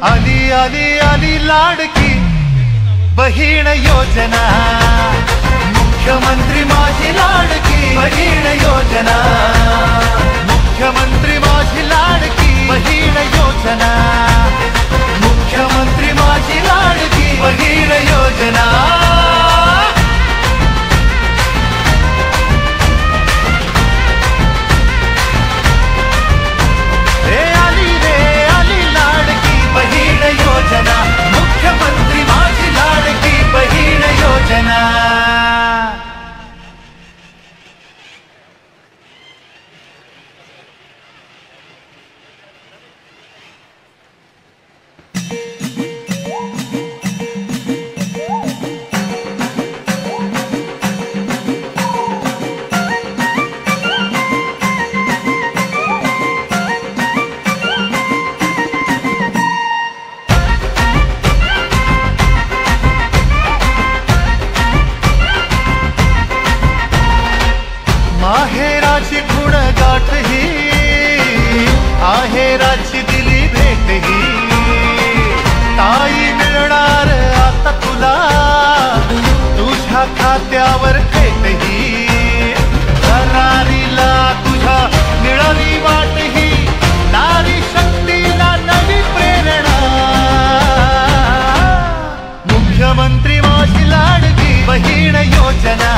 आली आली आली लाडकी बहीण योजना, मुख्यमंत्री माझी लाडकी बहीण योजना, मुख्यमंत्री माझी लाडकी बहीण योजना, मुख्यमंत्री माझी लाडकी बहीण योजना। मुख्यमंत्री माझी लाडकी बहीण योजना। माहेराची गुण गाठ ही आहेराची दिली भेट ही, ताई मिळणार आता तुला तुझ्या खात्यावर थेट ही, करारीला तुझ्या मिळाली वाट ही, नारी शक्तीला नवी प्रेरणा। मुख्यमंत्री माझी लाडकी बहीण योजना,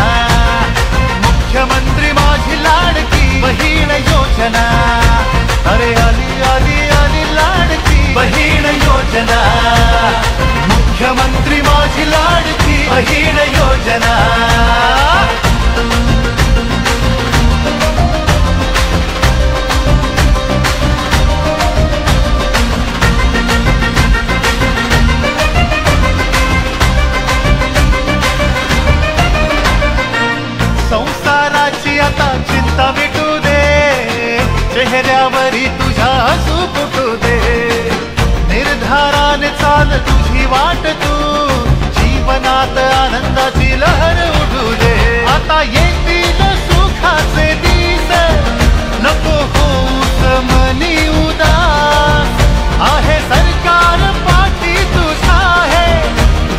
मुख्यमंत्री माझी लाडकी बहीण योजना। अरे आली आली आली लाडकी बहीण योजना, मुख्यमंत्री माझी लाडकी बहीण योजना। संसाराची आता चिंता मिटू दे, चेहऱ्यावरी तुझ्या हसू फुटू दे, निर्धाराने चाल तुझी वाट तू, जीवनात आनंदाची लहर उठू दे। आता येतील सुखाचे दिस, नको होऊस मनी उदास, आहे सरकार पाठी तुझा आहे,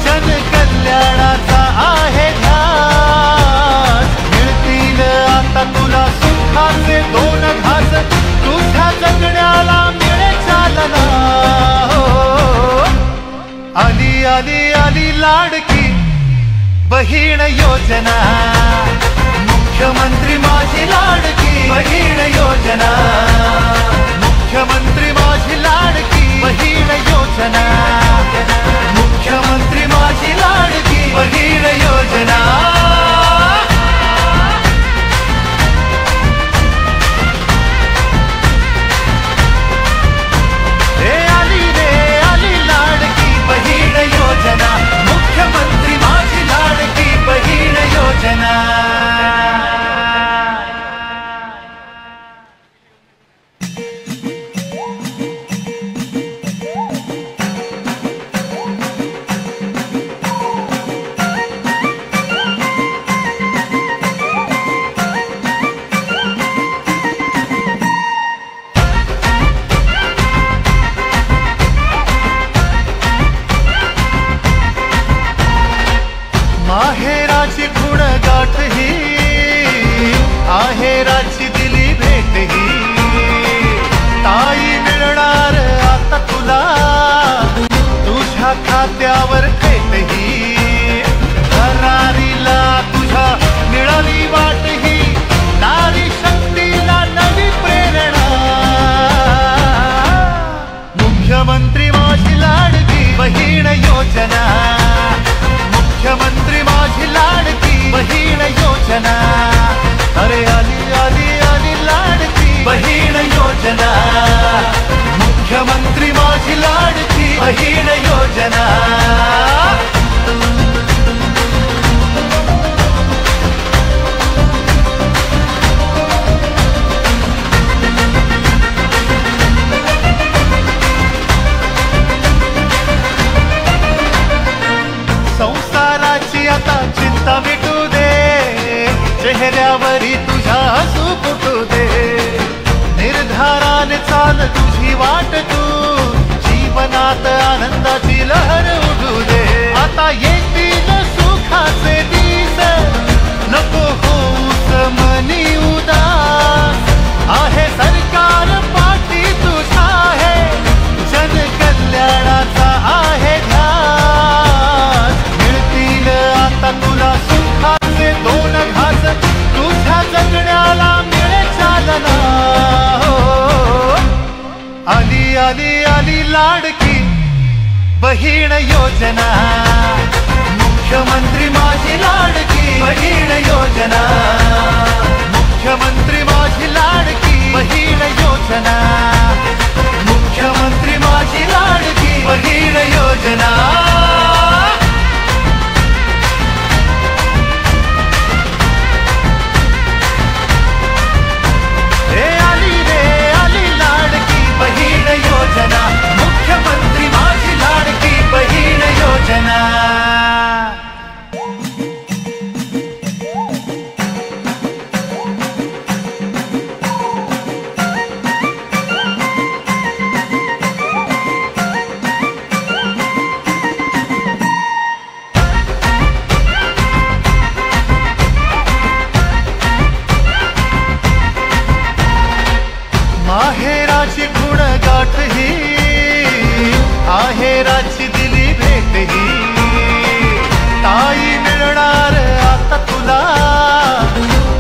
जनकल्याणाचा आहे ध्यास। मिळतील आता तुला सुखाचे दोन घास, तुझ्या जगण्याला मिळे चालना। आली आली आली लाडकी बहीण योजना, मुख्यमंत्री माझी लाडकी बहीण योजना, मुख्यमंत्री माझी लाडकी बहीण योजना, मुख्यमंत्री माझी लाडकी बहीण योजना। मुख्यमंत्री माझी लाडकी बहीण योजना। माहेराची गुण गाठ ही आहेराची दिली भेट ही, ताई मिळणार आता तुला तुझ्या खात्यावर थेट ही, करारीला तुझ्या मिळाली वाट ही, नारी शक्तीला नवी प्रेरणा। मुख्यमंत्री माझी लाडकी बहीण योजना, मुख्यमंत्री माझी लाडकी बहीण योजना। अरे आली आली आली लाडकी बहीण योजना, मुख्यमंत्री माझी लाडकी बहीण योजना। संसाराची आता चिंता मिटू दे, चेहऱ्यावरी तुझ्या हसू फुटू दे, निर्धाराने चाल तुझी वाट तू, जीवन जीवनात आनंदाची लहर उडू दे. आता येतील सुखाचे दिस, नको होऊस मनी उदास. आहे सरकार पाठी तुझा आहे, जन कल्याणाचा आहे ध्यास. मिळतील आता तुला सुखाचे दोन घास, तुझ्या जगण्याला मिळे चालना. आली आली आली लाडकी बहीण योजना, मुख्यमंत्री माझी लाडकी बहीण योजना. मुख्यमंत्री माझी लाडकी बहीण योजना, मुख्यमंत्री माझी लाडकी बहीण योजना. बहीण योजना, मुख्यमंत्री माझी लाडकी बहीण योजना. माहेराची गुणगाठ ही, आहेराची दिली भेट ही. ताई मिळणार आता तुला,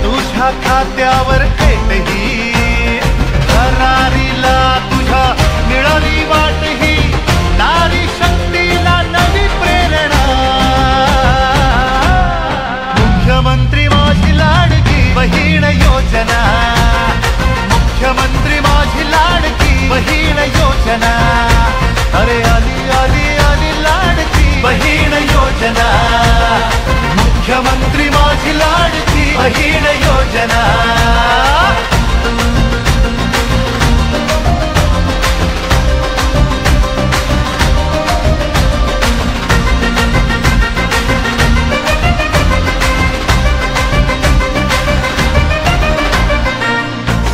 तुझ्या खात्यावर थेट ही. घरारीला तुझ्या मिळाली वाट ही, नारी शक्तीला नवी प्रेरणा. मुख्यमंत्री माझी लाडकी बहीण योजना, मुख्यमंत्री माझी लाडकी बहीण योजना. अरे आली आली आली लाडकी बहीण योजना, मुख्यमंत्री माझी लाडकी बहीण योजना.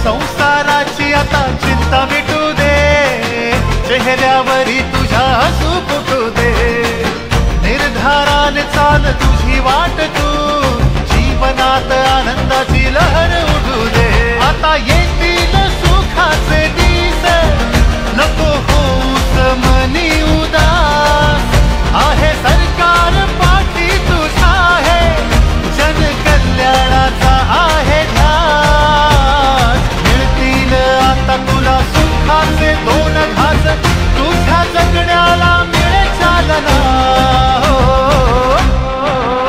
संसाराची आता चिंता मिटू दे, चेहऱ्यावरी तुझ्या हसू फुटू दे. निर्धाराने चाल तुझी वाट तू, जीवनात आनंदाची लहर उडू दे. आता येतील सुखाचे दिस, नको होऊस मनी उदास. आहे सरकार पाठी तुझा आहे, जन कल्याणाचा आहे ध्यास. मिळतील आता तुला सुखाचे दोन घास, तुझ्या जगण्याला मिळे चालना.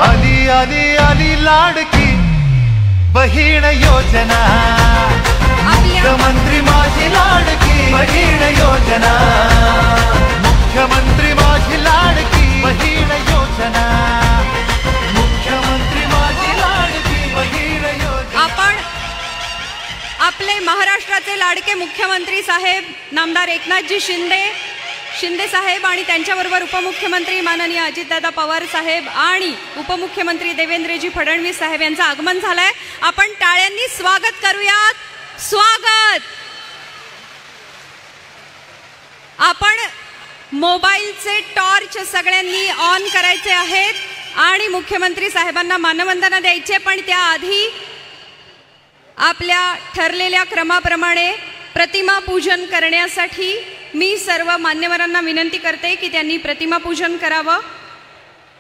आली आली आली लाडकी बहीण योजना, मुख्यमंत्री माझी लाडकी बहीण योजना. मुख्यमंत्री माझी लाडकी बहीण योजना, मुख्यमंत्री माझी लाडकी बहीण योजना. आपण आपले महाराष्ट्राचे लाडके मुख्यमंत्री साहेब नामदार एकनाथजी शिंदे साहेब आणि त्यांच्याबरोबर उपमुख्यमंत्री माननीय अजितदादा पवार साहेब आणि उपमुख्यमंत्री देवेंद्रजी फडणवीस साहेब यांचं आगमन झालंय. आपण टाळ्यांनी स्वागत करूयात. स्वागत. आपण मोबाईलचे टॉर्च सगळ्यांनी ऑन करायचे आहेत आणि मुख्यमंत्री साहेबांना मानवंदना द्यायची. पण त्याआधी आपल्या ठरलेल्या क्रमाप्रमाणे प्रतिमा पूजन करण्यासाठी मी सर्व मान्यवरांना विनंती करते की त्यांनी प्रतिमा पूजन करावं.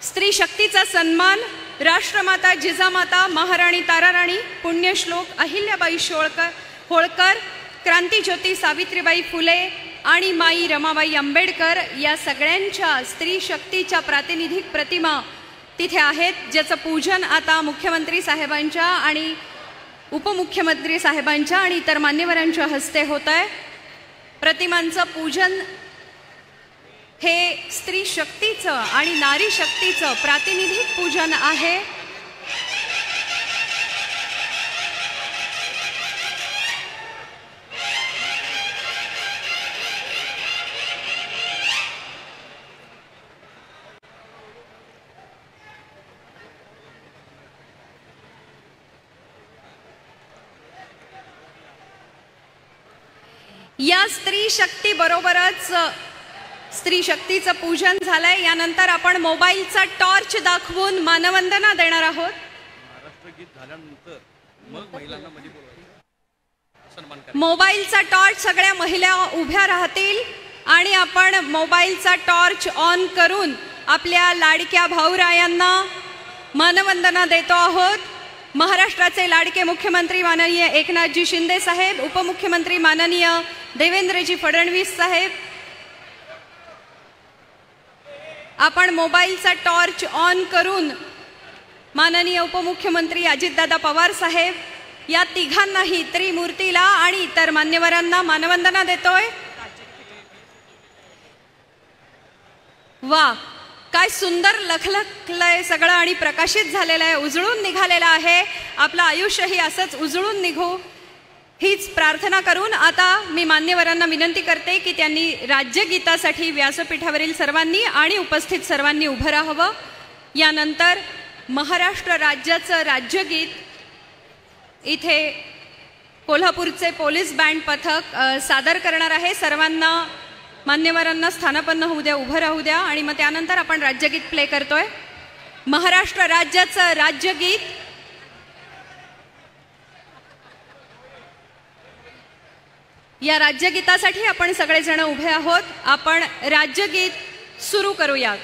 स्त्री शक्तीचा सन्मान राष्ट्रमाता जिजामाता महाराणी ताराराणी, पुण्यश्लोक अहिल्याबाई होळकर, क्रांतीज्योती सावित्रीबाई फुले आणि माई रमाबाई आंबेडकर या सगळ्यांच्या स्त्री शक्तीच्या प्रातिनिधिक प्रतिमा तिथे आहेत, ज्याचं पूजन आता मुख्यमंत्री साहेबांच्या आणि उपमुख्यमंत्री साहेबांच्या आणि इतर मान्यवरांच्या हस्ते होत आहे. प्रतिमांचं पूजन हे स्त्री शक्तीचं आणि नारी शक्तीचं प्रातिनिधिक पूजन आहे. या स्त्री शक्ती बरोबरच स्त्री शक्तीचं पूजन झालंय. यानंतर आपण मोबाईलचा टॉर्च दाखवून मानवंदना देणार आहोत. मोबाईलचा टॉर्च सगळ्या महिला उभ्या राहतील आणि आपण मोबाईलचा टॉर्च ऑन करून आपल्या लाडक्या भाऊरायांना मानवंदना देतो आहोत. महाराष्ट्राचे लाडके मुख्यमंत्री माननीय एकनाथजी शिंदे साहेब, उपमुख्यमंत्री माननीय देवेंद्रजी फडणवीस साहेब, आपण मोबाईलचा टॉर्च ऑन करून माननीय उपमुख्यमंत्री अजितदादा पवार साहेब या तिघांनाही, त्रिमूर्तीला आणि इतर मान्यवरांना मानवंदना देतोय. वा, काय सुंदर लखलखलंय सगळं आणि प्रकाशित झालेलं आहे, उजळून निघालेलं आहे. आपलं आयुष्यही असंच उजळून निघो हीच प्रार्थना करून आता मी मान्यवरांना विनंती करते की त्यांनी राज्यगीतासाठी व्यासपीठावरील सर्वांनी आणि उपस्थित सर्वांनी उभं राहावं. यानंतर महाराष्ट्र राज्याचं राज्यगीत इथे कोल्हापूरचे पोलीस बँड पथक सादर करणार आहे. सर्वांना मान्यवरांना स्थानापन्न होऊ द्या, उभं राहू द्या आणि मग त्यानंतर आपण राज्यगीत प्ले करतोय. महाराष्ट्र राज्याचं राज्यगीत या राज्यगीतासाठी आपण सगळेजण उभे आहोत. आपण राज्यगीत सुरू करूयात.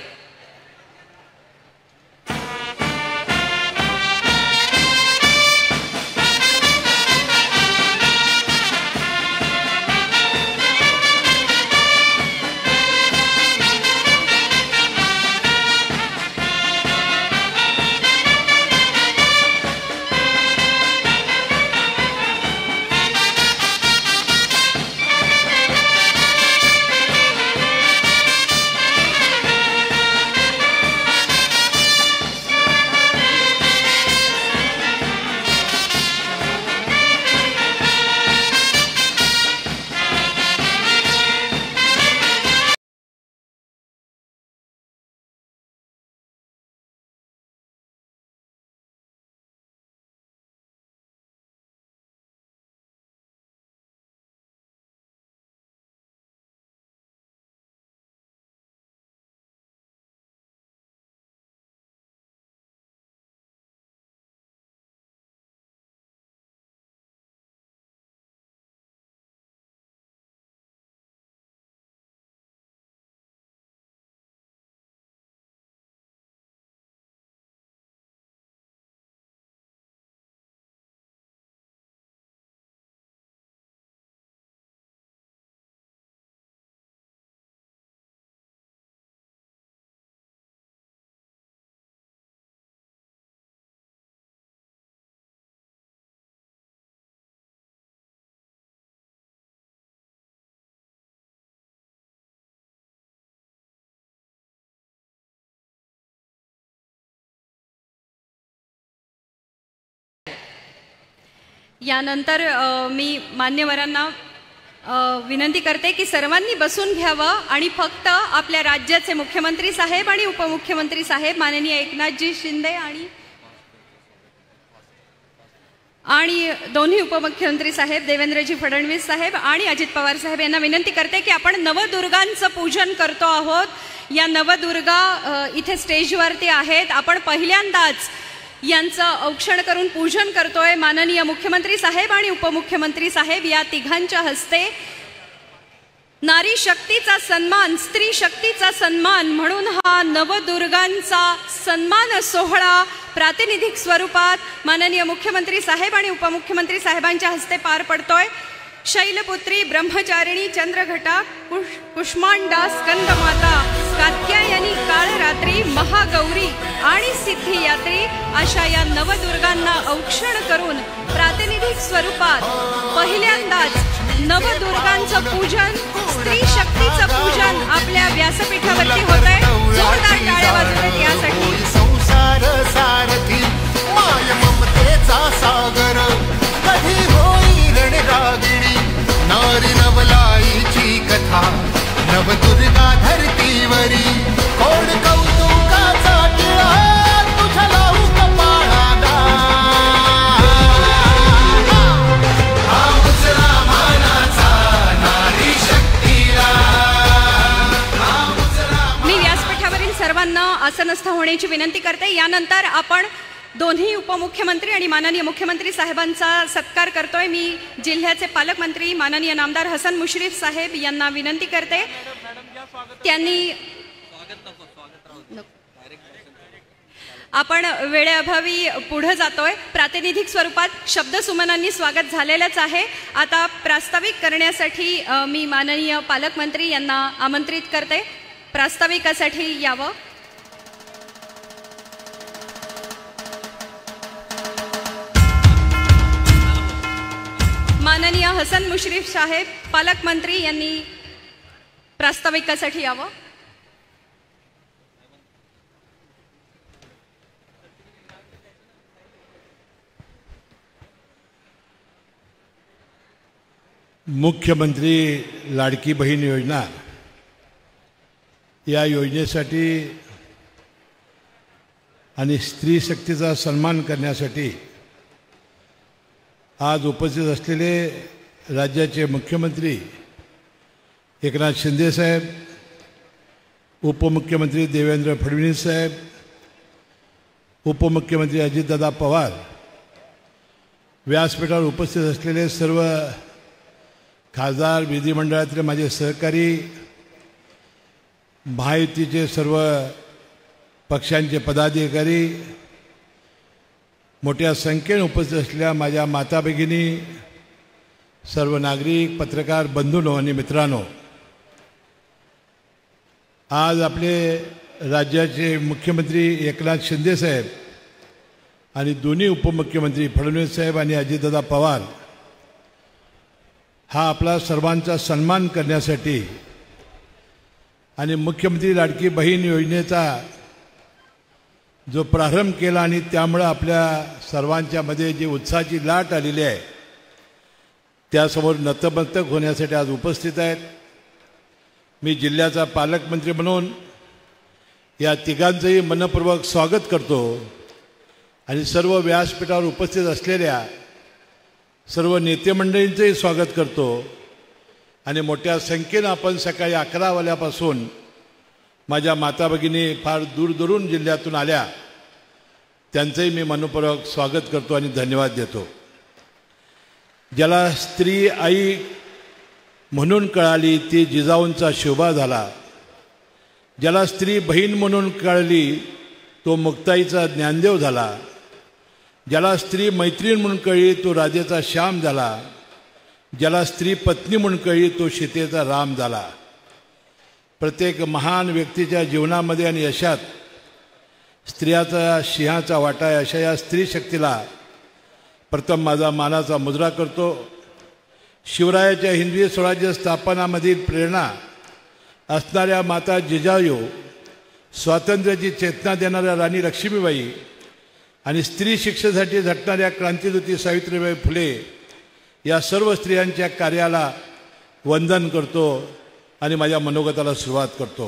यानंतर मी मान्यवरांना विनंती करते की सर्वांनी बसून घ्यावं आणि फक्त आपल्या राज्याचे मुख्यमंत्री साहेब आणि उपमुख्यमंत्री साहेब माननीय एकनाथजी शिंदे आणि दोन्ही उपमुख्यमंत्री साहेब देवेंद्रजी फडणवीस साहेब आणि अजित पवार साहेब यांना विनंती करते की आपण नवदुर्गांचं पूजन करतो आहोत. या नवदुर्गा इथे स्टेजवरती आहेत. आपण पहिल्यांदाच यांचं औक्षण करून पूजन करतोय. माननीय मुख्यमंत्री साहेब आणि उपमुख्यमंत्री साहेब या तिघांच्या हस्ते नारी शक्तीचा सन्मान, स्त्री शक्तीचा सन्मान म्हणून हा नवदुर्गांचा सन्मान सोहळा प्रातिनिधिक स्वरूपात माननीय मुख्यमंत्री साहेब आणि उपमुख्यमंत्री साहेबांच्या हस्ते पार पडतोय. शैलपुत्री, ब्रह्मचारिणी, चंद्रघटा, कुष्मांडा, स्कंदमाता, कात्यायनी, काळरात्री, महागौरी आणि सिद्धियात्री अशा या नवदुर्गांना औक्षण करून प्रातिनिधिक स्वरूपात पहिल्यांदाच नवदुर्गांचं पूजन, स्त्री शक्तीचं पूजन आपल्या व्यासपीठावरती होतंय. जोरदार टाळ्या वाजवत यासाठी. संसार सारथी माय ममतेचा सागर कधी होईल रागिणी नारी नवलाईची कथा नवदुर्गा धरतीवरी कोण कौतुकाचा टिळा तुझ्या लावू कपाळाला हा उजळा मानाचा नारी शक्तीला हा सर्वांना आसनस्थ होण्याची विनंती करते। यानंतर आपण दोन्ही उपमुख्यमंत्री आणि माननीय मुख्यमंत्री साहेबांचा सत्कार करतोय। मी जिल्ह्याचे पालकमंत्री माननीय नामदार हसन मुश्रीफ साहेब यांना विनंती करते, त्यांनी आपण वेळेअभावी पुढे जातोय। प्रातिनिधिक स्वरूपात शब्दसुमनांनी स्वागत झालेलंच आहे। आता प्रास्ताविक करण्यासाठी मी माननीय पालकमंत्री यांना आमंत्रित करते, प्रास्ताविकासाठी यावं। माननीय हसन मुश्रीफ साहेब पालकमंत्री यांनी प्रास्ताविकासाठी यावं। मुख्यमंत्री लाडकी बहीण योजना या योजनेसाठी आणि स्त्री शक्तीचा सन्मान करण्यासाठी आज उपस्थित असलेले राज्याचे मुख्यमंत्री एकनाथ शिंदे साहेब, उपमुख्यमंत्री देवेंद्र फडणवीस साहेब, उपमुख्यमंत्री अजितदादा पवार, व्यासपीठावर उपस्थित असलेले सर्व खासदार, विधिमंडळातले माझे सहकारी, महायुतीचे सर्व पक्षांचे पदाधिकारी, मोठ्या संख्येने उपस्थित असलेल्या माझ्या माता भगिनी, सर्व नागरिक, पत्रकार बंधूंनो आणि मित्रांनो, आज आपले राज्याचे मुख्यमंत्री एकनाथ शिंदे साहेब आणि दोन्ही उपमुख्यमंत्री फडणवीस साहेब आणि अजितदादा पवार हा आपला सर्वांचा सन्मान करण्यासाठी आणि मुख्यमंत्री लाडकी बहीण योजनेचा जो प्रारंभ केला आणि त्यामुळे आपल्या सर्वांच्या मध्ये जी उत्साहाची लाट आलेली आहे त्यासमोर नतमस्तक होण्यासाठी आज उपस्थित आहेत। मी जिल्ह्याचा पालकमंत्री म्हणून या तिघांचंही मनपूर्वक स्वागत करतो आणि सर्व व्यासपीठावर उपस्थित असलेल्या सर्व नेते मंडळींचंही स्वागत करतो आणि मोठ्या संख्येनं आपण सकाळी 11 वाजल्यापासून माझ्या माता भगिनी फार दूरदूरून जिल्ह्यातून आल्या, त्यांचंही मी मनपूर्वक स्वागत करतो आणि धन्यवाद देतो। ज्याला स्त्री आई म्हणून कळाली ती जिजाऊंचा शोभा झाला, ज्याला स्त्री बहीण म्हणून कळली तो मुक्ताईचा ज्ञानदेव झाला, ज्याला स्त्री मैत्रीण म्हणून कळली तो राजेचा श्याम झाला, ज्याला स्त्री पत्नी म्हणून कळली तो सीतेचा राम झाला। प्रत्येक महान व्यक्तीच्या जीवनामध्ये आणि यशात स्त्रियाचा सिंहाचा वाटा आहे। अशा या स्त्री शक्तीला प्रथम माझा मानाचा मुजरा करतो। शिवरायाच्या हिंदवी स्वराज्य स्थापनामधील प्रेरणा असणाऱ्या माता जिजाऊ, स्वातंत्र्याची चेतना देणाऱ्या राणी लक्ष्मीबाई आणि स्त्री शिक्षेसाठी झटणाऱ्या क्रांतिज्योती सावित्रीबाई फुले या सर्व स्त्रियांच्या कार्याला वंदन करतो आणि माझ्या मनोगताला सुरुवात करतो।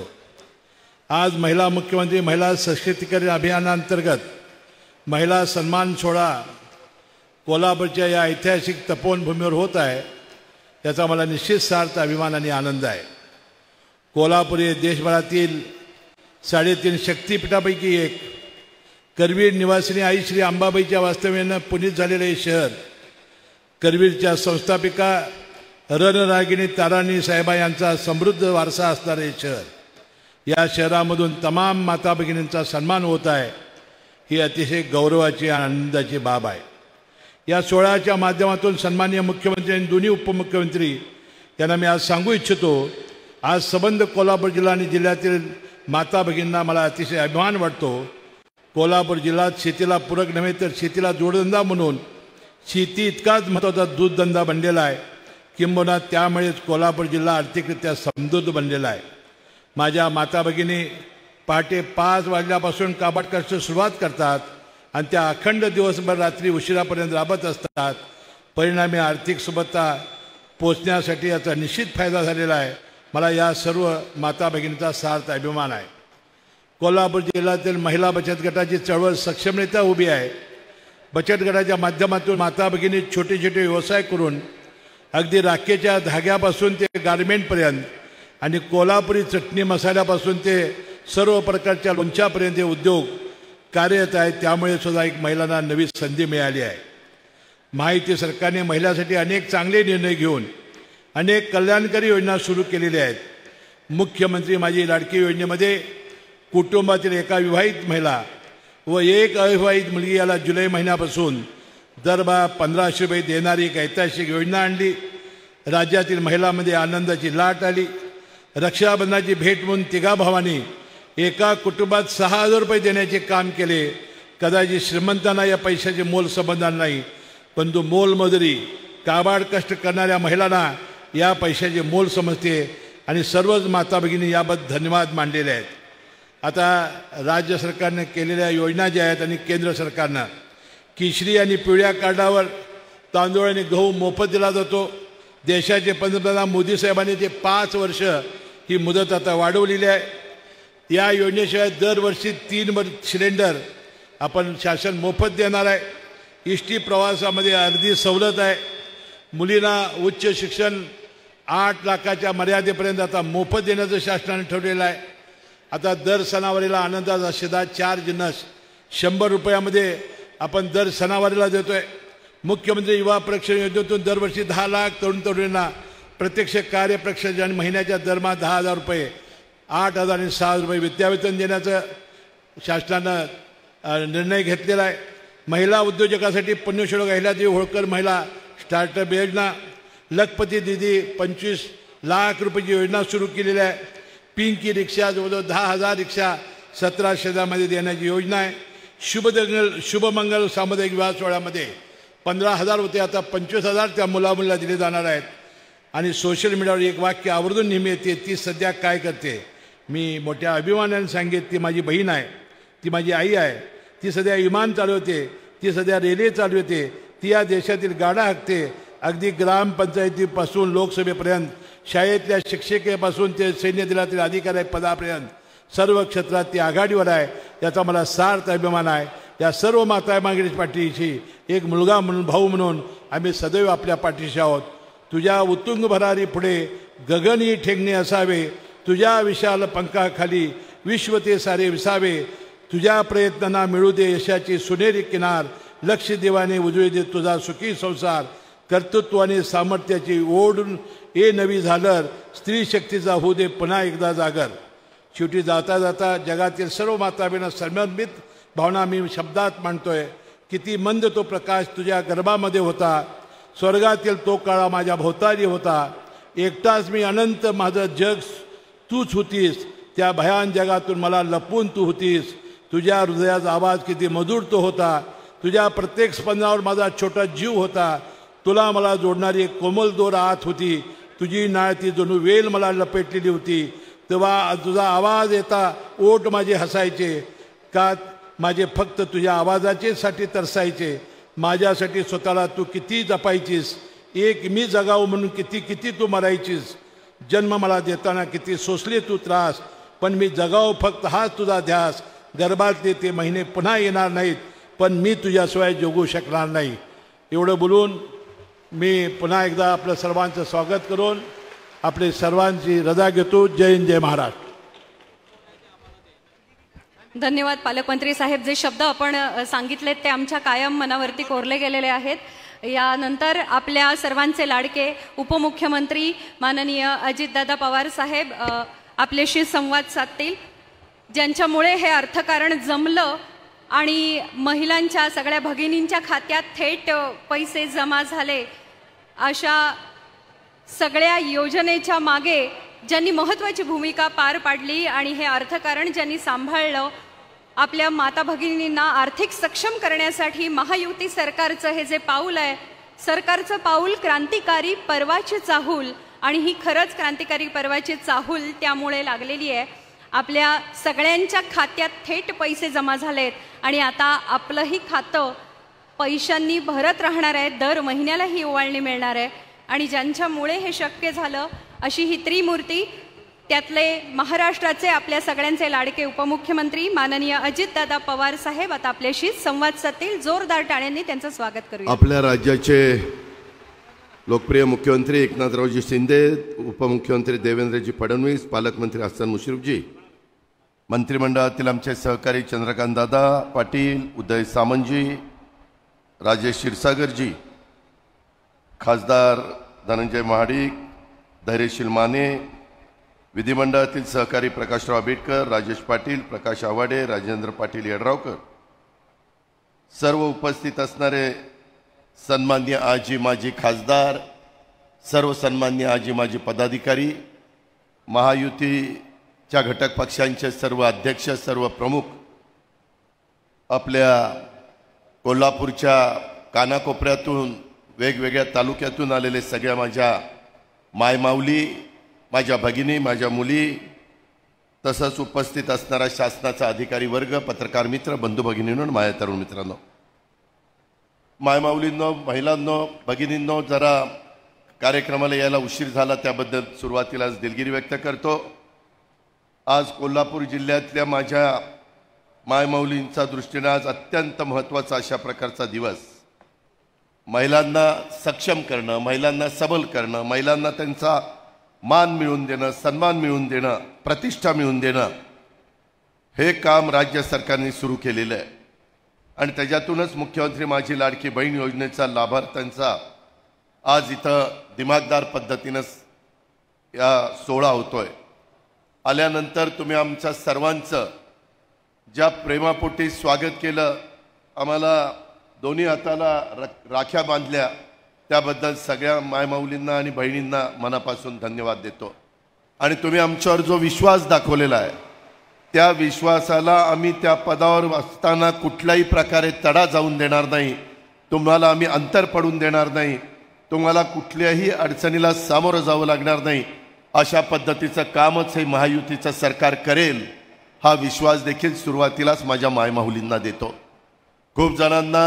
आज महिला मुख्यमंत्री महिला सशक्तीकरण अभियानांतर्गत महिला सन्मान सोहळा कोल्हापूरच्या या ऐतिहासिक तपोवनभूमीवर होत आहे, याचा मला निश्चित सार्थ अभिमान आणि आनंद आहे। कोल्हापूर हे देशभरातील 3.5 शक्तिपीठापैकी एक, करवीर निवासिनी आई श्री अंबाबाईच्या वास्तव्यानं पुनीत झालेले हे शहर, करवीरच्या संस्थापिका रणरागिणी ताराणी साहेबा यांचा समृद्ध वारसा असणारे शहर, या शहरामधून तमाम माता भगिनींचा सन्मान होत आहे, ही अतिशय गौरवाची आनंदाची बाब आहे। या सोहळ्याच्या माध्यमातून सन्माननीय मुख्यमंत्री आणि दोन्ही उपमुख्यमंत्री यांना मी आज सांगू इच्छितो, आज संबंध कोल्हापूर जिल्हा आणि जिल्ह्यातील माता भगिनींना मला अतिशय अभिमान वाटतो। कोल्हापूर जिल्ह्यात शेतीला पूरक नव्हे तर शेतीला जोडधंदा म्हणून शेती इतकाच महत्त्वाचा दूधधंदा बनलेला आहे, किंबहुना त्यामुळेच कोल्हापूर जिल्हा आर्थिकरित्या समृद्ध बनलेला आहे। माझ्या माता भगिनी पहाटे 5 वाजल्यापासून काबाड कष्ट सुरुवात करतात आणि त्या अखंड दिवसभर रात्री उशिरापर्यंत राबत असतात। परिणामी आर्थिक सुबत्ता पोचण्यासाठी याचा निश्चित फायदा झालेला आहे। मला या सर्व माता भगिनींचा सार्थ अभिमान आहे। कोल्हापूर जिल्ह्यातील महिला बचत गटाची चळवळ सक्षमरित्या उभी आहे। बचत गटाच्या माध्यमातून माता भगिनी छोटे छोटे व्यवसाय करून अगदी राखेच्या धाग्यापासून ते गारमेंटपर्यंत आणि कोल्हापुरी चटणी मसाल्यापासून ते सर्व प्रकारच्या लोणच्यापर्यंत उद्योग कार्यरत आहेत. त्यामुळे सुद्धा एक महिलांना नवी संधी मिळाली आहे. महायुती सरकारने महिलांसाठी अनेक चांगले निर्णय घेऊन अनेक कल्याणकारी योजना सुरू केलेल्या आहेत. मुख्यमंत्री माझी लाडकी योजनेमध्ये कुटुंबातील एका विवाहित महिला व एक अविवाहित मुलगी याला जुलै महिन्यापासून दरमहा 1500 रुपये देणारी एक ऐतिहासिक योजना आणली. राज्यातील महिलांमध्ये आनंदाची लाट आली. रक्षाबंधनाची भेट म्हणून तिघा भावांनी एका कुटुंबात 6000 रुपये देण्याचे काम केले. कदाचित श्रीमंतांना या पैशाचे मोल समजणार नाही, परंतु मोलमजुरी काबाड कष्ट करणाऱ्या महिलांना या पैशाचे मोल समजते आणि सर्वच माता भगिनी याबद्दल धन्यवाद मानलेले आहेत. आता राज्य सरकारने केलेल्या योजना ज्या आहेत आणि केंद्र सरकारनं केशरी आणि पिवळ्या कार्डावर तांदूळ आणि गहू मोफत दिला जातो. देशाचे पंतप्रधान मोदी साहेबांनी ते 5 वर्ष ही मुदत आता वाढवलेली आहे. या योजनेशिवाय दरवर्षी 3 सिलेंडर आपण शासन मोफत देणार आहे. एसटी प्रवासामध्ये अर्धी सवलत आहे. मुलींना उच्च शिक्षण 8 लाखाच्या मर्यादेपर्यंत आता मोफत देण्याचं शासनाने ठरवलेलं आहे. आता दर सणावारीला आनंदाचा शिधा 4 जिन्नस 100 रुपयामध्ये आपण दर सणावारीला देतोय. मुख्यमंत्री युवा प्रशिक्षण योजनेतून दरवर्षी 10 लाख तरुणांना प्रत्यक्ष कार्य प्रशिक्षण महिन्याच्या दरमहा 10,000 रुपये 8,000 आणि 6,000 रुपये विद्यावेतन देण्याचं शासनानं निर्णय घेतलेला आहे. महिला उद्योजकासाठी पुण्यश्लोक अहिल्यादेवी होळकर महिला स्टार्टअप योजना, लखपती दीदी 25 लाख रुपयाची योजना सुरू केलेली आहे. पिंकी रिक्षा जवळजवळ 10,000 रिक्षा 17 शहरामध्ये देण्याची योजना आहे. शुभमंगल सामुदायिक विवाह सोहळ्यामध्ये 15,000 होते, आता 25,000 त्या मुलामुलीला दिले जाणार आहेत. आणि सोशल मीडियावर एक वाक्य आवर्जून नेहमी येते, ती सध्या काय करते. मी मोठ्या अभिमानाने सांगेन, ती माझी बहीण आहे, ती माझी आई आहे. ती सध्या विमान चालवते, ती सध्या रेल्वे चालवते, ती या देशातील गाडा हाकते. अगदी ग्रामपंचायतीपासून लोकसभेपर्यंत, शाळेतल्या शिक्षिकेपासून ते सैन्य दलातील अधिकारी पदापर्यंत सर्व क्षेत्रात ती आघाडीवर आहे. याचा मला सार्थ अभिमान आहे. या सर्व माता भगिनींच्या पाठीशी एक मुलगा म्हणून, भाऊ म्हणून आम्ही सदैव आपल्या पाठीशी आहोत. तुझ्या उत्तुंग भरारी पुढे गगनी ठेंगणे असावे, तुझ्या विशाल पंखाखाली विश्व ते सारे विसावे. तुझ्या प्रयत्नांना मिळू दे यशाची सुनेरी किनार, लक्ष देवाने उजळू दे तुझा सुखी संसार. कर्तृत्व आणि सामर्थ्याची ओढून ए नवी झालर, स्त्री शक्तीचा होऊ दे पुन्हा एकदा जागर. शेवटी जाता जाता जगातील सर्व माताबींना समर्पित भावना मी शब्दात मांडतोय. किती मंद तो प्रकाश तुझ्या गर्भामध्ये होता, स्वर्गातील तो काळा माझ्या भोवताली होता. एकटाच मी अनंत माझं जग तूच होतीस, त्या भयान जगातून मला लपवून तू होतीस. तुझ्या हृदयाचा आवाज किती मधुर तो होता, तुझ्या प्रत्येक स्पंदनावर माझा छोटा जीव होता. तुला मला जोडणारी एक कोमल दोर आत होती, तुझी नाळ ती जणू वेल मला लपेटलेली होती. तेव्हा तुझा आवाज येता ओठ माझे हसायचे, का माझे फक्त तुझ्या आवाजाचेसाठी तरसायचे. माझ्यासाठी स्वतःला तू किती जपायचीस, एक मी जगावं म्हणून किती किती तू मरायचीस. जन्म मला देताना किती सोसले तू त्रास, पण मी जगावं फक्त हाच तुझा ध्यास. गर्भातले ते महिने पुन्हा येणार नाहीत, पण मी तुझ्याशिवाय जगू शकणार नाही. एवढं बोलून मी पुन्हा एकदा आपलं सर्वांचं स्वागत करून आपले सर्वांची रजा घेतो. जय हिंद, जय महाराष्ट्र. धन्यवाद पालकमंत्री साहेब. जे शब्द आपण सांगितलेत ते आमच्या कायम मनावरती कोरले गेलेले आहेत. यानंतर आपल्या सर्वांचे लाडके उपमुख्यमंत्री माननीय अजितदादा पवार साहेब आपल्याशी संवाद साधतील, ज्यांच्यामुळे हे अर्थकारण जमलं आणि महिलांच्या सगळ्या भगिनींच्या खात्यात थेट पैसे जमा झाले. अशा सगळ्या योजनेच्या मागे ज्यांनी महत्त्वाची भूमिका पार पाडली आणि हे अर्थकारण ज्यांनी सांभाळलं, आपल्या माता भगिनींना आर्थिक सक्षम करण्यासाठी महायुती सरकारचं हे जे पाऊल आहे, सरकारचं पाऊल क्रांतिकारी पर्वाची चाहूल, आणि ही खरंच क्रांतिकारी पर्वाची चाहूल त्यामुळे लागलेली आहे. आपल्या सगळ्यांच्या खात्यात थेट पैसे जमा झालेत आणि आता आपलंही खातं पैशांनी भरत राहणार आहे. दर महिन्याला ही ओवाळणी मिळणार आहे. आणि ज्यांच्यामुळे हे शक्य झालं अशी ही त्रिमूर्ती, त्यातले महाराष्ट्राचे आपल्या सगळ्यांचे लाडके उपमुख्यमंत्री माननीय अजितदादा पवार साहेब आता आपल्याशी संवाद साधतील. जोरदार टाळ्यांनी त्यांचं स्वागत करूया. आपल्या राज्याचे लोकप्रिय मुख्यमंत्री एकनाथरावजी शिंदे, उपमुख्यमंत्री देवेंद्रजी फडणवीस, पालकमंत्री हसन मुश्रीफजी, मंत्रिमंडळातील आमचे सहकारी चंद्रकांत दादा पाटील, उदय सामंतजी, राजेश क्षीरसागरजी, खासदार धनंजय महाडिक, धैर्यशील माने, विधिमंडळातील सहकारी प्रकाशराव आंबेडकर, राजेश पाटील, प्रकाश आवाडे, राजेंद्र पाटील यड्रावकर, सर्व उपस्थित असणारे सन्माननीय आजी माजी खासदार, सर्व सन्माननीय आजी माजी पदाधिकारी, महायुतीच्या घटक पक्षांचे सर्व अध्यक्ष, सर्व प्रमुख, आपल्या कोल्हापूरच्या कानाकोपऱ्यातून वेगवेगळ्या तालुक्यातून आलेले सगळ्या माझ्या मायमाऊली, माझ्या भगिनी, माझ्या मुली, तसंच उपस्थित असणारा शासनाचा अधिकारी वर्ग, पत्रकार मित्र, बंधू भगिनींनो, माझ्या तरुण मित्रांनो, मायमाऊलींनो, महिलांनो, भगिनींनो, जरा कार्यक्रमाला यायला उशीर झाला त्याबद्दल सुरुवातीलाच दिलगिरी व्यक्त करतो. आज कोल्हापूर जिल्ह्यातल्या माझ्या मायमाऊलींचा दृष्टीने आज अत्यंत महत्त्वाचा अशा प्रकारचा दिवस. महिलांना सक्षम करणं, महिलांना सबल करणं, महिलांना त्यांचा मान मिळवून देणं, सन्मान मिळवून देणं, प्रतिष्ठा मिळवून देणं, हे काम राज्य सरकारने सुरू केलेलं आहे. आणि त्याच्यातूनच मुख्यमंत्री माझी लाडकी बहीण योजनेचा लाभार्थ्यांचा आज इथं दिमागदार पद्धतीनं या सोहळा होतोय. आल्यानंतर तुम्ही आमच्या सर्वांचं ज्या प्रेमापोटी स्वागत केलं, आम्हाला दोन्ही हाताला राख्या बांधल्या, त्याबद्दल सगळ्या मायमाऊलींना आणि बहिणींना मनापासून धन्यवाद देतो. आणि तुम्ही आमच्यावर जो विश्वास दाखवलेला आहे, त्या विश्वासाला आम्ही त्या पदावर असताना कुठल्याही प्रकारे तडा जाऊन देणार नाही. तुम्हाला आम्ही अंतर पडून देणार नाही. तुम्हाला कुठल्याही अडचणीला सामोरं जावं लागणार नाही. अशा पद्धतीचं कामच हे महायुतीचं सरकार करेल, हा विश्वास देखील सुरुवातीलाच माझ्या मायमाऊलींना देतो. खूप जणांना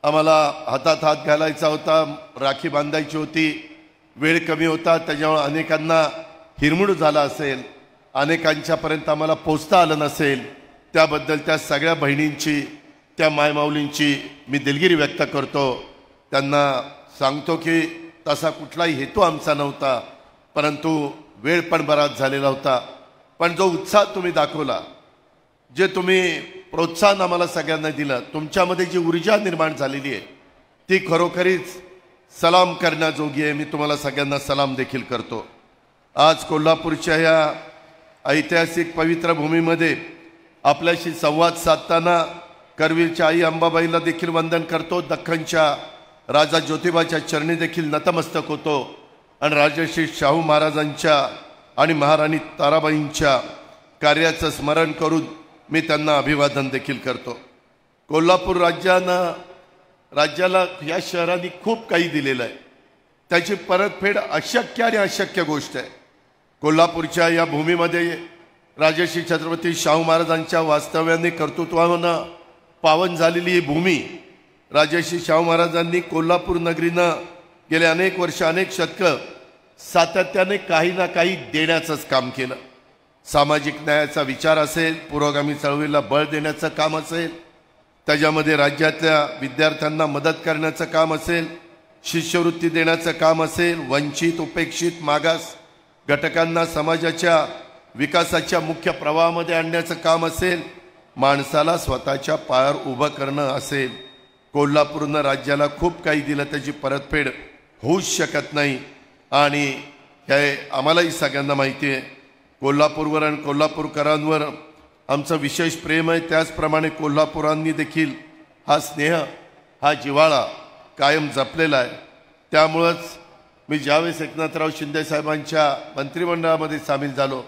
आम्हाला हातात हात घालायचा होता, राखी बांधायची होती, वेळ कमी होता, त्याच्यामुळे अनेकांना हिरमूड झाला असेल, अनेकांच्यापर्यंत आम्हाला पोचता आलं नसेल. त्याबद्दल त्या सगळ्या बहिणींची, त्या मायमाऊलींची मी दिलगिरी व्यक्त करतो. त्यांना सांगतो की तसा कुठलाही हेतू आमचा नव्हता, परंतु वेळ पण बराच झालेला होता. पण जो उत्साह तुम्ही दाखवला, जे तुम्ही प्रोत्साहन आम्हाला सगळ्यांना दिलं, तुमच्यामध्ये जी ऊर्जा निर्माण झालेली आहे, ती खरोखरीच सलाम करण्याजोगी आहे. मी तुम्हाला सगळ्यांना सलाम देखील करतो. आज कोल्हापूरच्या या ऐतिहासिक पवित्र भूमीमध्ये आपल्याशी संवाद साधताना करवीरच्या आई अंबाबाईला देखील वंदन करतो, दख्खनच्या राजा ज्योतिबाच्या चरणी देखील नतमस्तक होतो आणि राजर्षी शाहू महाराजांच्या आणि महाराणी ताराबाईंच्या कार्याचं स्मरण करून मी त्यांना अभिवादन देखील करतो. कोल्हापूर राज्याला या शहराने खूप काही दिलेलं आहे. त्याची परतफेड अशक्य आणि अशक्य गोष्ट आहे. कोल्हापूरच्या या भूमीमध्ये राजर्षी छत्रपती शाहू महाराजांच्या वास्तव्याने, कर्तृत्वानं पावन झालेली ही भूमी, राजर्षी शाहू महाराजांनी कोल्हापूर नगरीनं गेले अनेक वर्ष, अनेक शतकं सातत्याने काही ना काही देण्याचंच काम केलं. सामाजिक न्यायाचा विचार असेल, पुरोगामी चळवळीला बळ देण्याचं काम असेल, त्याच्यामध्ये राज्यातल्या विद्यार्थ्यांना मदत करण्याचं काम असेल, शिष्यवृत्ती देण्याचं काम असेल, वंचित, उपेक्षित, मागास घटकांना समाजाच्या विकासाच्या मुख्य प्रवाहामध्ये आणण्याचं काम असेल, माणसाला स्वतःच्या पायावर उभं करणं असेल. कोल्हापूरनं राज्याला खूप काही दिलं, त्याची परतफेड होऊच शकत नाही. आणि हे आम्हालाही सगळ्यांना माहिती आहे. कोल्हापूरवर आणि कोल्हापूरकरांवर आमचं विशेष प्रेम आहे. त्याचप्रमाणे कोल्हापुरांनी देखील हा स्नेह, हा जिव्हाळा कायम जपलेला आहे. त्यामुळंच मी ज्यावेळेस एकनाथराव शिंदे साहेबांच्या मंत्रिमंडळामध्ये सामील झालो,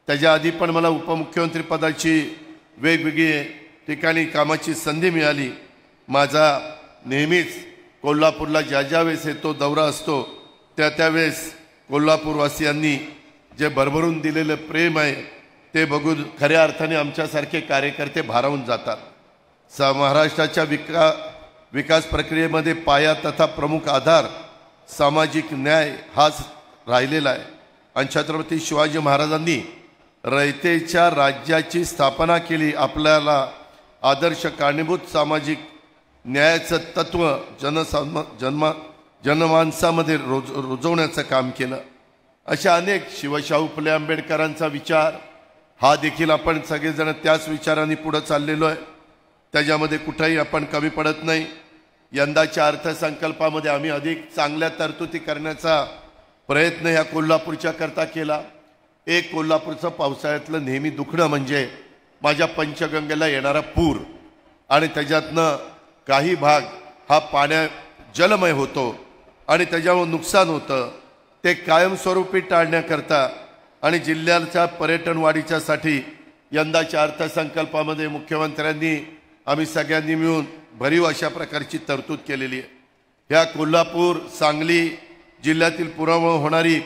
त्याच्या आधी पण मला उपमुख्यमंत्रीपदाची वेगवेगळी ठिकाणी कामाची संधी मिळाली. माझा नेहमीच कोल्हापूरला ज्या वेळेस येतो, दौरा असतो, त्यावेळेस कोल्हापूरवासियांनी जे भरभरून दिलेलं प्रेम आहे ते बघून खऱ्या अर्थाने आमच्यासारखे कार्यकर्ते भारावून जातात. महाराष्ट्राच्या विकास प्रक्रियेमध्ये पाया तथा प्रमुख आधार सामाजिक न्याय हाच राहिलेला आहे. आणि छत्रपती शिवाजी महाराजांनी रयतेच्या राज्याची स्थापना केली. आपल्याला आदर्श कारणीभूत सामाजिक न्यायाचं तत्व जनमानसामध्ये रुजवण्याचं काम केलं. अशा अनेक शिवशाहू फुले आंबेडकरांचा विचार, हा देखील आपण सगळेजण त्याच विचारांनी पुढे चाललेलो आहे. त्याच्यामध्ये कुठेही आपण कमी पडत नाही. यंदाच्या अर्थसंकल्पामध्ये आम्ही अधिक चांगल्या तरतुदी करण्याचा प्रयत्न या कोल्हापूरच्या करता केला. एक कोल्हापूरचं पावसाळ्यातलं नेहमी दुखणं म्हणजे माझ्या पंचगंगेला येणारा पूर आणि त्याच्यातनं काही भाग हा जलमय होतो आणि त्याच्यामुळे नुकसान होतं. ते कायमस्वरूपी टाळण्याकरता आणि जिल्ह्याच्या पर्यटन वाढीच्यासाठी यंदाच्या अर्थसंकल्पामध्ये मुख्यमंत्र्यांनी आम्ही सगळ्यांनी मिळून भरीव अशा प्रकारची तरतूद केलेली आहे. ह्या कोल्हापूर सांगली जिल्ह्यातील पुरामुळे होणारी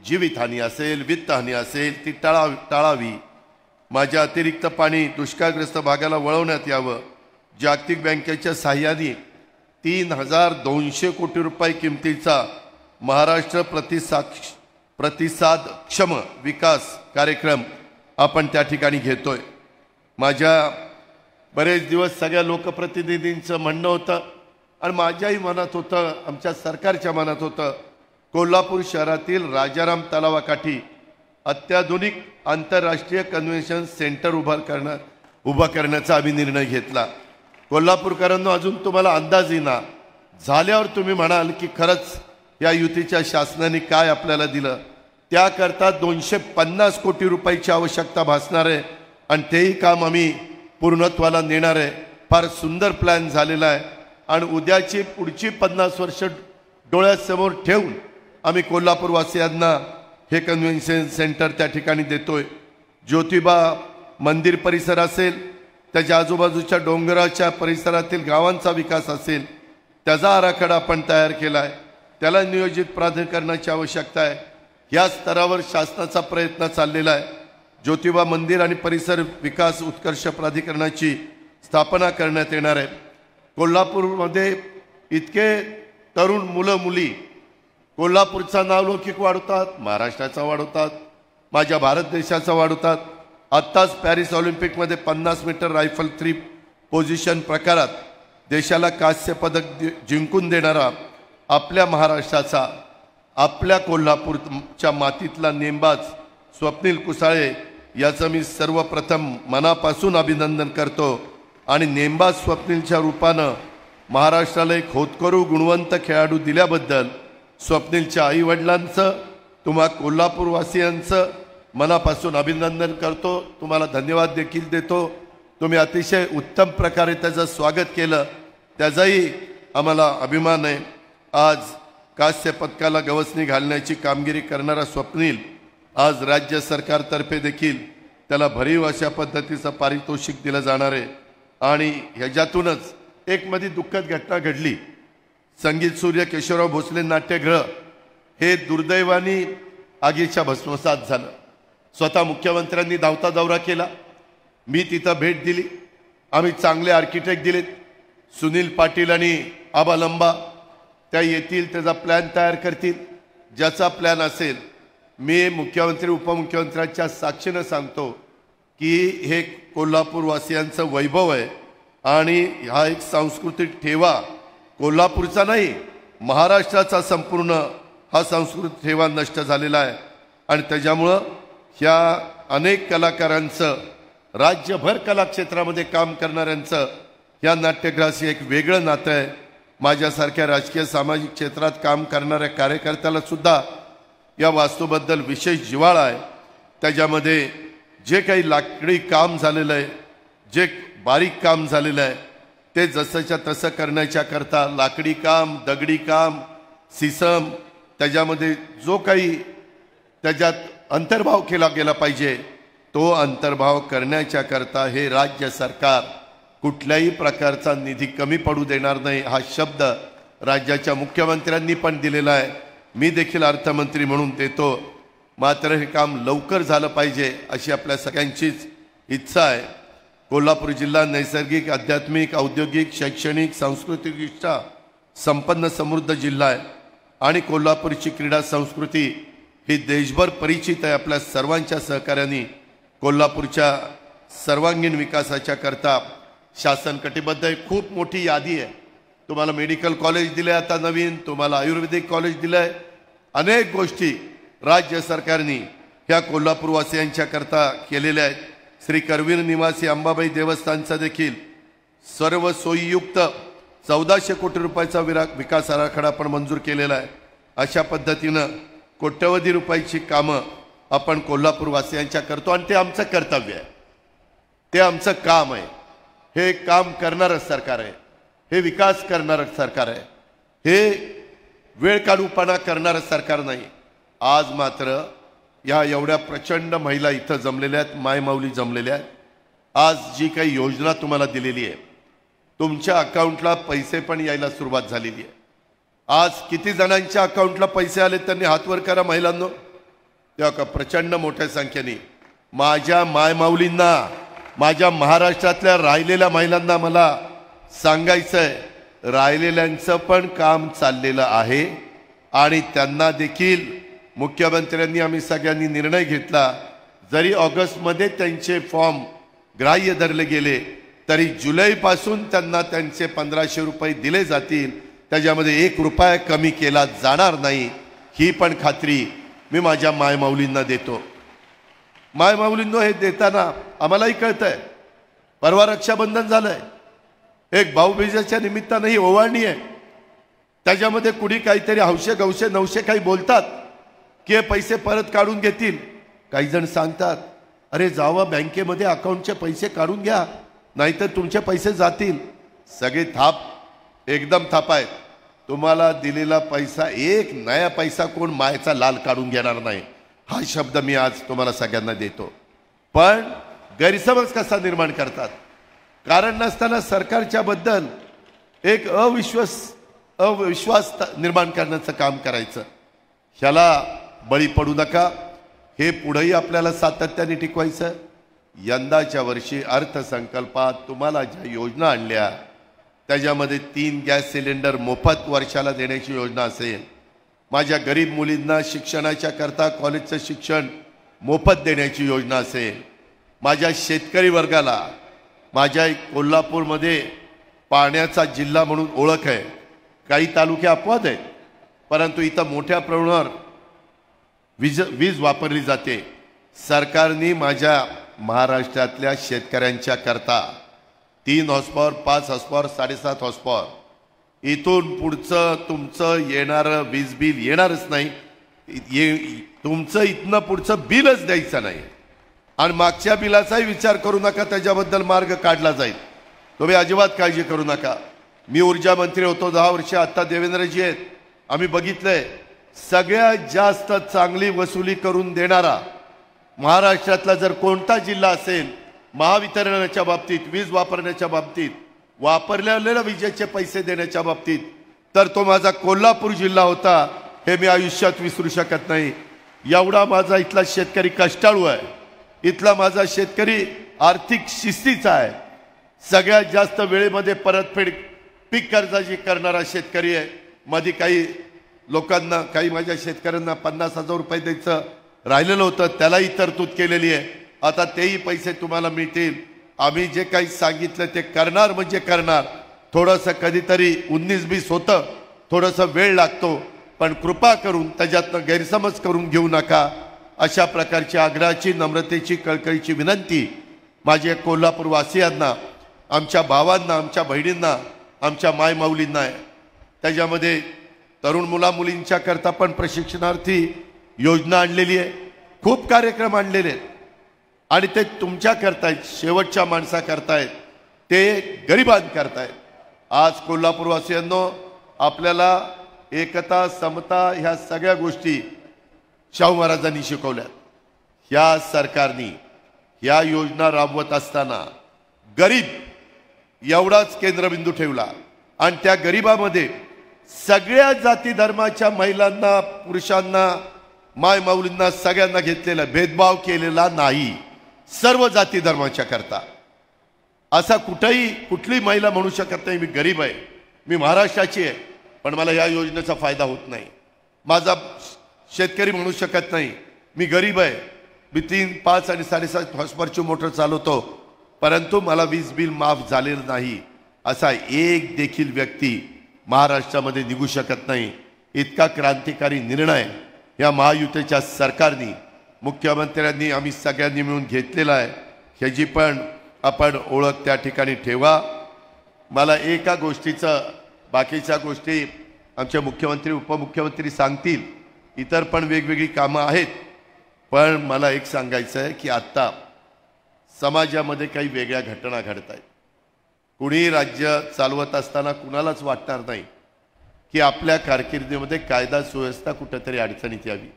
जीवितहानी असेल, वित्तहानी असेल ती टाळावी. माझ्या अतिरिक्त पाणी दुष्काळग्रस्त भागाला वळवण्यात यावं. जागतिक बँकेच्या सहाय्याने 3,200 कोटी रुपये किमतीचा महाराष्ट्र प्रतिसादक्षम विकास कार्यक्रम आपण त्या ठिकाणी घेतोय. माझ्या बरेच दिवस सगळ्या लोकप्रतिनिधींचं म्हणणं होतं आणि माझ्याही मनात होतं, आमच्या सरकारच्या मनात होतं, कोल्हापूर शहरातील राजाराम तलावाकाठी अत्याधुनिक आंतरराष्ट्रीय कन्व्हेन्शन सेंटर उभा करण्याचा आम्ही निर्णय घेतला. कोल्हापूरकरांनो, अजून तुम्हाला अंदाज येईना, झाल्यावर तुम्ही म्हणाल की खरंच या युतीच्या शासनाने काय आपल्याला दिलं. त्याकरता 250 कोटी रुपयाची आवश्यकता भासणार आहे आणि तेही काम आम्ही पूर्णत्वाला नेणार आहे. फार सुंदर प्लॅन झालेला आहे आणि उद्याची पुढची 50 वर्ष डोळ्यासमोर ठेवून आम्ही कोल्हापूरवासियांना हे कन्व्हेन्शन सेंटर त्या ठिकाणी देतोय. ज्योतिबा मंदिर परिसर असेल, त्याच्या आजूबाजूच्या डोंगराच्या परिसरातील गावांचा विकास असेल, त्याचा आराखडा आपण तयार केला आहे. त्याला नियोजित प्राधिकरणाची आवश्यकता आहे. या स्तरावर शासनाचा प्रयत्न चाललेला आहे. ज्योतिबा मंदिर आणि परिसर विकास उत्कर्ष प्राधिकरणाची स्थापना करण्यात येणार आहे. कोल्हापूरमध्ये इतके तरुण मुलं मुली कोल्हापूरचा नावलौकिक वाढवतात, महाराष्ट्राचा वाढवतात, माझ्या भारत देशाचा वाढवतात. आत्ताच पॅरिस ऑलिम्पिकमध्ये 50 मीटर रायफल 3 पोझिशन प्रकारात देशाला कांस्य पदक जिंकून देणारा आपल्या महाराष्ट्राचा, आपल्या कोल्हापूरच्या मातीतला नेमबाज स्वप्नील कुसाळे याचं मी सर्वप्रथम मनापासून अभिनंदन करतो. आणि नेमबाज स्वप्नीलच्या रूपानं महाराष्ट्राला एक होतकरू गुणवंत खेळाडू दिल्याबद्दल स्वप्नीलच्या आईवडिलांचं, तुम्हा कोल्हापूरवासियांचं मनापासून अभिनंदन करतो. तुम्हाला धन्यवाद देखील देतो. तुम्ही अतिशय उत्तम प्रकारे त्याचं स्वागत केलं, त्याचाही आम्हाला अभिमान आहे. आज कांस्य पदकाला गवसणी घालण्याची कामगिरी करणारा स्वप्नील आज राज्य सरकारतर्फे देखील त्याला भरीव अशा पद्धतीचं पारितोषिक दिलं जाणार आहे. आणि ह्याच्यातूनच एक मध्ये दुःखद घटना घडली. संगीत सूर्य केशवराव भोसले नाट्यगृह हे दुर्दैवाने आगीच्या भस्मसात झालं. स्वतः मुख्यमंत्र्यांनी धावता दौरा केला, मी तिथं भेट दिली. आम्ही चांगले आर्किटेक्ट दिलेत, सुनील पाटील आणि आबा लंबा, त्या येतील, त्याचा प्लॅन तयार करतील. ज्याचा प्लॅन असेल, मी मुख्यमंत्री उपमुख्यमंत्र्यांच्या साक्षीनं सांगतो की हे कोल्हापूरवासियांचं वैभव आहे आणि हा एक सांस्कृतिक ठेवा कोल्हापूरचा नाही, महाराष्ट्राचा संपूर्ण हा सांस्कृतिक ठेवा नष्ट झालेला आहे. आणि त्याच्यामुळं ह्या अनेक कलाकारांचं, राज्यभर कलाक्षेत्रामध्ये काम करणाऱ्यांचं ह्या नाट्यगृहाशी एक वेगळं नातं आहे. माझ्यासारख्या राजकीय सामाजिक क्षेत्रात काम करणाऱ्या कार्यकर्त्याला सुद्धा या वास्तूबद्दल विशेष जिव्हाळा आहे. त्याच्यामध्ये जे काही लाकडी काम झालेलं आहे, जे बारीक काम झालेलं आहे, ते जसंच्या तसं करण्याच्या करता लाकडी काम, दगडी काम, सिसम, त्याच्यामध्ये जो काही त्याच्यात अंतर्भाव केला गेला पाहिजे, तो अंतर्भाव करण्याच्या करता हे राज्य सरकार कुठल्याही प्रकारचा निधी कमी पडू देणार नाही, हा शब्द राज्याच्या मुख्यमंत्र्यांनी पण दिलेला आहे. मी देखील अर्थमंत्री म्हणून देतो. मात्र हे काम लवकर झालं पाहिजे अशी आपल्या सगळ्यांचीच इच्छा आहे. कोल्हापूर जिल्हा नैसर्गिक, आध्यात्मिक, औद्योगिक, शैक्षणिक, सांस्कृतिकदृष्ट्या संपन्न समृद्ध जिल्हा आहे आणि कोल्हापूरची क्रीडा संस्कृती ही देशभर परिचित आहे. आपल्या सर्वांच्या सहकार्याने कोल्हापूरच्या सर्वांगीण विकासाच्या करता शासन कटिबद्ध आहे. खूप मोठी यादी आहे. तुम्हाला मेडिकल कॉलेज दिलं आहे आता नवीन, तुम्हाला आयुर्वेदिक कॉलेज दिलं आहे, अनेक गोष्टी राज्य सरकारने ह्या कोल्हापूरवासियांच्याकरता केलेल्या आहेत. श्री करवीर निवासी अंबाबाई देवस्थानचा देखील सर्व सोयीयुक्त 1400 कोटी रुपयाचा विकास आराखडा आपण मंजूर केलेला आहे. अशा पद्धतीनं कोट्यवधी रुपयाची कामं आपण कोल्हापूरवासियांच्या करतो आणि ते आमचं कर्तव्य आहे, ते आमचं काम आहे. हे काम करणारं सरकार आहे, हे विकास करणारं सरकार आहे, हे वेळ काढूपणा करणारं सरकार नाही. आज मात्र या एवढ्या प्रचंड महिला इथं जमलेल्या आहेत, मायमाऊली जमलेल्या आहेत. आज जी काही योजना तुम्हाला दिलेली आहे, तुमच्या अकाउंटला पैसे पण यायला सुरुवात झालेली आहे. आज किती जणांच्या अकाउंटला पैसे आले त्यांनी हात वर करा महिलांनो. तेव्हा का प्रचंड मोठ्या संख्येने माझ्या मायमाऊलींना, माझ्या महाराष्ट्रातल्या राहिलेल्या महिलांना मला सांगायचं आहे, राहिलेल्यांचं पण काम चाललेलं आहे आणि त्यांना देखील मुख्यमंत्र्यांनी आम्ही सगळ्यांनी निर्णय घेतला, जरी ऑगस्टमध्ये त्यांचे फॉर्म ग्राह्य धरले गेले तरी जुलैपासून त्यांना त्यांचे 1500 रुपये दिले जातील. त्याच्यामध्ये 1 रुपया कमी केला जाणार नाही, ही पण खात्री मी माझ्या मायमाऊलींना देतो. मायमाऊलींनो, हे देताना आम्हालाही कळतंय, परवा रक्षाबंधन झालंय, एक भाऊबीजेच्या निमित्तानं ही ओवाळणी आहे. त्याच्यामध्ये कुणी काहीतरी हौशे गवशे नवशे काही बोलतात की हे पैसे परत काढून घेतील. काही जण सांगतात, अरे जावा बँकेमध्ये अकाउंटचे पैसे काढून घ्या, नाहीतर तुमचे पैसे जातील. सगळे थाप, एकदम थाप आहेत. तुम्हाला दिलेला पैसा, एक नया पैसा कोण मायचा लाल काढून घेणार नाही, हा शब्द मी आज तुम्हाला सगळ्यांना देतो. पण गैरसमज कसा निर्माण करतात, कारण नसताना सरकारच्या बद्दल एक अविश्वास निर्माण करण्याचं काम करायचं. ह्याला बळी पडू नका. हे पुढेही आपल्याला सातत्याने टिकवायचं. यंदाच्या वर्षी अर्थसंकल्पात तुम्हाला ज्या योजना आणल्या त्याच्यामध्ये 3 गॅस सिलेंडर मोफत वर्षाला देण्याची योजना असेल, माझ्या गरीब मुलींना शिक्षणाच्या करता कॉलेजचं शिक्षण मोफत देण्याची योजना असेल, माझ्या शेतकरी वर्गाला, माझ्या कोल्हापूरमध्ये पाण्याचा जिल्हा म्हणून ओळख आहे. काही तालुके अपवाद आहेत, परंतु इथं मोठ्या प्रमाणावर वीज वापरली जाते. सरकारने माझ्या महाराष्ट्रातल्या शेतकऱ्यांच्या करता 3 हॉर्सपॉवर, 5 हॉर्सपॉवर, 7.5 हॉर्सपॉवर, इथून पुढचं तुमचं येणारं वीज बिल येणारच नाही. तुमचं इथनं पुढचं बिलच द्यायचं नाही आणि मागच्या बिलाचाही विचार करू नका, त्याच्याबद्दल मार्ग काढला जाईल. तुम्ही अजिबात काळजी करू नका. मी ऊर्जा मंत्री होतो 10 वर्ष, आता देवेंद्रजी आहेत. आम्ही बघितलंय सगळ्यात जास्त चांगली वसुली करून देणारा महाराष्ट्रातला जर कोणता जिल्हा असेल महावितरणाच्या बाबतीत, वीज वापरण्याच्या बाबतीत, वापरलेल्या विजेचे पैसे देण्याच्या बाबतीत, तर तो माझा कोल्हापूर जिल्हा होता. हे मी आयुष्यात विसरू शकत नाही. एवढा माझा इथला शेतकरी कष्टाळू आहे, इथला माझा शेतकरी आर्थिक शिस्तीचा आहे, सगळ्यात जास्त वेळेमध्ये परतफेड पीक कर्जाची करणारा शेतकरी आहे. मध्ये काही लोकांना, काही माझ्या शेतकऱ्यांना 50,000 रुपये द्यायचं राहिलेलं होतं, त्यालाही तरतूद केलेली आहे. आता तेही पैसे तुम्हाला मिळतील. आम्ही जे काही सांगितलं ते करणार म्हणजे करणार. थोडंसं कधीतरी 19-20 होतं, थोडंसं वेळ लागतो, पण कृपा करून त्याच्यातनं गैरसमज करून घेऊ नका. अशा प्रकारची आग्रहाची, नम्रतेची, कळकळीची विनंती माझ्या कोल्हापूरवासियांना, आमच्या भावांना, आमच्या बहिणींना, आमच्या मायमाऊलींना आहे. त्याच्यामध्ये तरुण मुला-मुलींच्या करता पण प्रशिक्षणार्थी योजना आणलेली आहे, खूप कार्यक्रम आणलेले आहेत आणि ते तुमच्या करतायत, शेवटच्या माणसा करतायत, ते गरिबांकरतायत. आज कोल्हापूरवासियांनो, आपल्याला एकता, समता ह्या सगळ्या गोष्टी शाहू महाराजांनी शिकवल्यात. ह्या सरकारने ह्या योजना राबवत असताना गरीब एवढाच केंद्रबिंदू ठेवला आणि त्या गरिबामध्ये सगळ्या जाती धर्माच्या महिलांना, पुरुषांना, मायमाऊलींना सगळ्यांना घेतलेला, भेदभाव केलेला नाही. सर्व जाती धर्माच्या करता असा कुठली महिला म्हणू शकत नाही मी गरीब आहे, मी महाराष्ट्राची आहे, पण मला या योजनेचा फायदा होत नाही. माझा शेतकरी म्हणू शकत नाही मी गरीब आहे, मी 3, 5 आणि 7.5 हॉर्सपॉवरची मोटर चालवतो, परंतु मला वीज बिल माफ झालेलं नाही. असा एक देखील व्यक्ती महाराष्ट्रामध्ये निघू शकत नाही. इतका क्रांतिकारी निर्णय या महायुतीच्या सरकारने मुख्यमंत्र्यांनी आम्ही सगळ्यांनी मिळून घेतलेला आहे, ह्याची पण आपण ओळख त्या ठिकाणी ठेवा. मला एका गोष्टीचं, बाकीच्या गोष्टी आमचे मुख्यमंत्री उपमुख्यमंत्री सांगतील, इतर पण वेगवेगळी कामं आहेत. पण मला एक सांगायचं आहे की आत्ता समाजामध्ये काही वेगळ्या घटना घडत आहेत. कुणी राज्य चालवत असताना कुणालाच वाटणार नाही की आपल्या कारकिर्दीमध्ये कायदा सुव्यवस्था कुठेतरी अडचणीत यावी.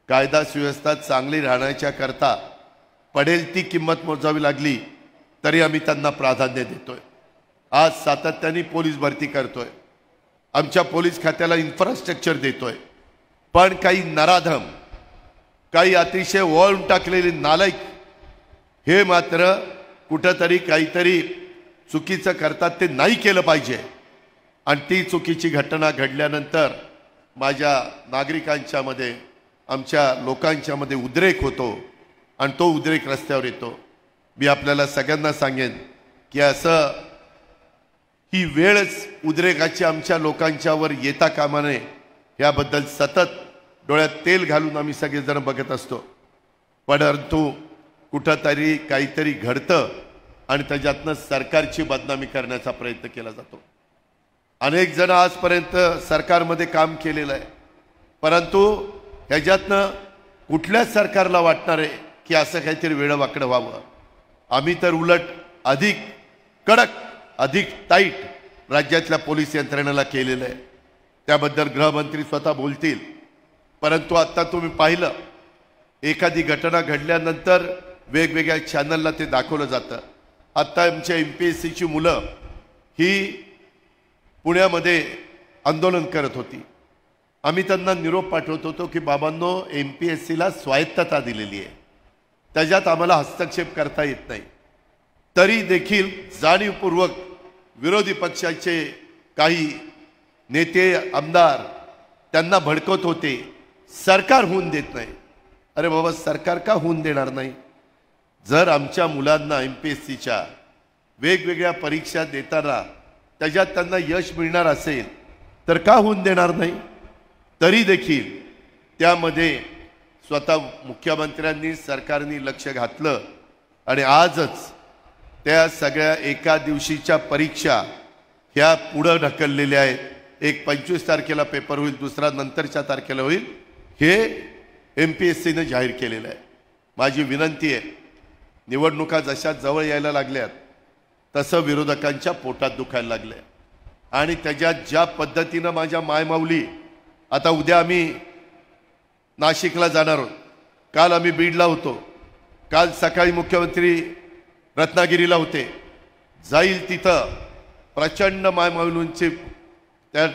कायदा सुव्यवस्था चांगली राहण्याच्या करता पडेल ती किंमत मोजावी लागली तरी आम्ही त्यांना प्राधान्य देतोय. आज सातत्याने पोलीस भरती करतोय, आमच्या पोलीस खात्याला इन्फ्रास्ट्रक्चर देतोय. पण काही नराधम, काही अतिशय वळून टाकलेले नालायक हे मात्र कुठंतरी काहीतरी चुकीचं करतात. ते नाही केलं पाहिजे. आणि ती चुकीची घटना घडल्यानंतर माझ्या नागरिकांच्यामध्ये, आमच्या लोकांच्यामध्ये उद्रेक होतो आणि तो उद्रेक रस्त्यावर येतो. मी आपल्याला सगळ्यांना सांगेन की असं ही वेळच उद्रेकाची आमच्या लोकांच्यावर येता कामा नये, याबद्दल सतत डोळ्यात तेल घालून आम्ही सगळेजण बघत असतो. परंतु कुठंतरी काहीतरी घडतं आणि त्याच्यातनं सरकारची बदनामी करण्याचा प्रयत्न केला जातो. अनेक जण आजपर्यंत सरकारमध्ये काम केलेलं आहे, परंतु ह्याच्यातनं कुठल्याच सरकारला वाटणार आहे की असं काहीतरी वेडंवाकडं व्हावं. आम्ही तर उलट अधिक कडक, अधिक टाईट राज्यातल्या पोलीस यंत्रणेला केलेलं आहे. त्याबद्दल गृहमंत्री स्वतः बोलतील. परंतु आत्ता तुम्ही पाहिलं, एखादी घटना घडल्यानंतर वेगवेगळ्या चॅनलला ते दाखवलं जातं. आत्ता आमच्या MPSCची मुलं ही पुण्यामध्ये आंदोलन करत होती. आम्ही त्यांना निरोप पाठवत होतो की बाबांनो, MPSCला स्वायत्तता दिलेली आहे, त्याच्यात आम्हाला हस्तक्षेप करता येत नाही. तरी देखील जाणीवपूर्वक विरोधी पक्षाचे काही नेते, आमदार त्यांना भडकवत होते. सरकार होऊन देत नाही. अरे बाबा, सरकार का होऊन देणार नाही? जर आमच्या मुलांना MPSCच्या वेगवेगळ्या परीक्षा देताना त्याच्यात त्यांना यश मिळणार असेल तर का होऊन देणार नाही? तरी देखील त्यामध्ये स्वतः मुख्यमंत्र्यांनी, सरकारने लक्ष घातलं आणि आजच त्या सगळ्या एका दिवशीच्या परीक्षा ह्या पुढं ढकललेल्या आहेत. एक 25 तारखेला पेपर होईल, दुसरा नंतरच्या तारखेला होईल, हे MPSCने जाहीर केलेलं आहे. माझी विनंती आहे, निवडणुका जशा जवळ यायला लागल्यात तसं विरोधकांच्या पोटात दुखायला लागलंय. आणि त्याच्यात ज्या पद्धतीनं माझ्या मायमाऊली, आता उद्या आम्ही नाशिकला जाणार आहोत, काल आम्ही बीडला होतो, काल सकाळी मुख्यमंत्री रत्नागिरीला होते. जाईल तिथं प्रचंड मायमाऊलींची त्या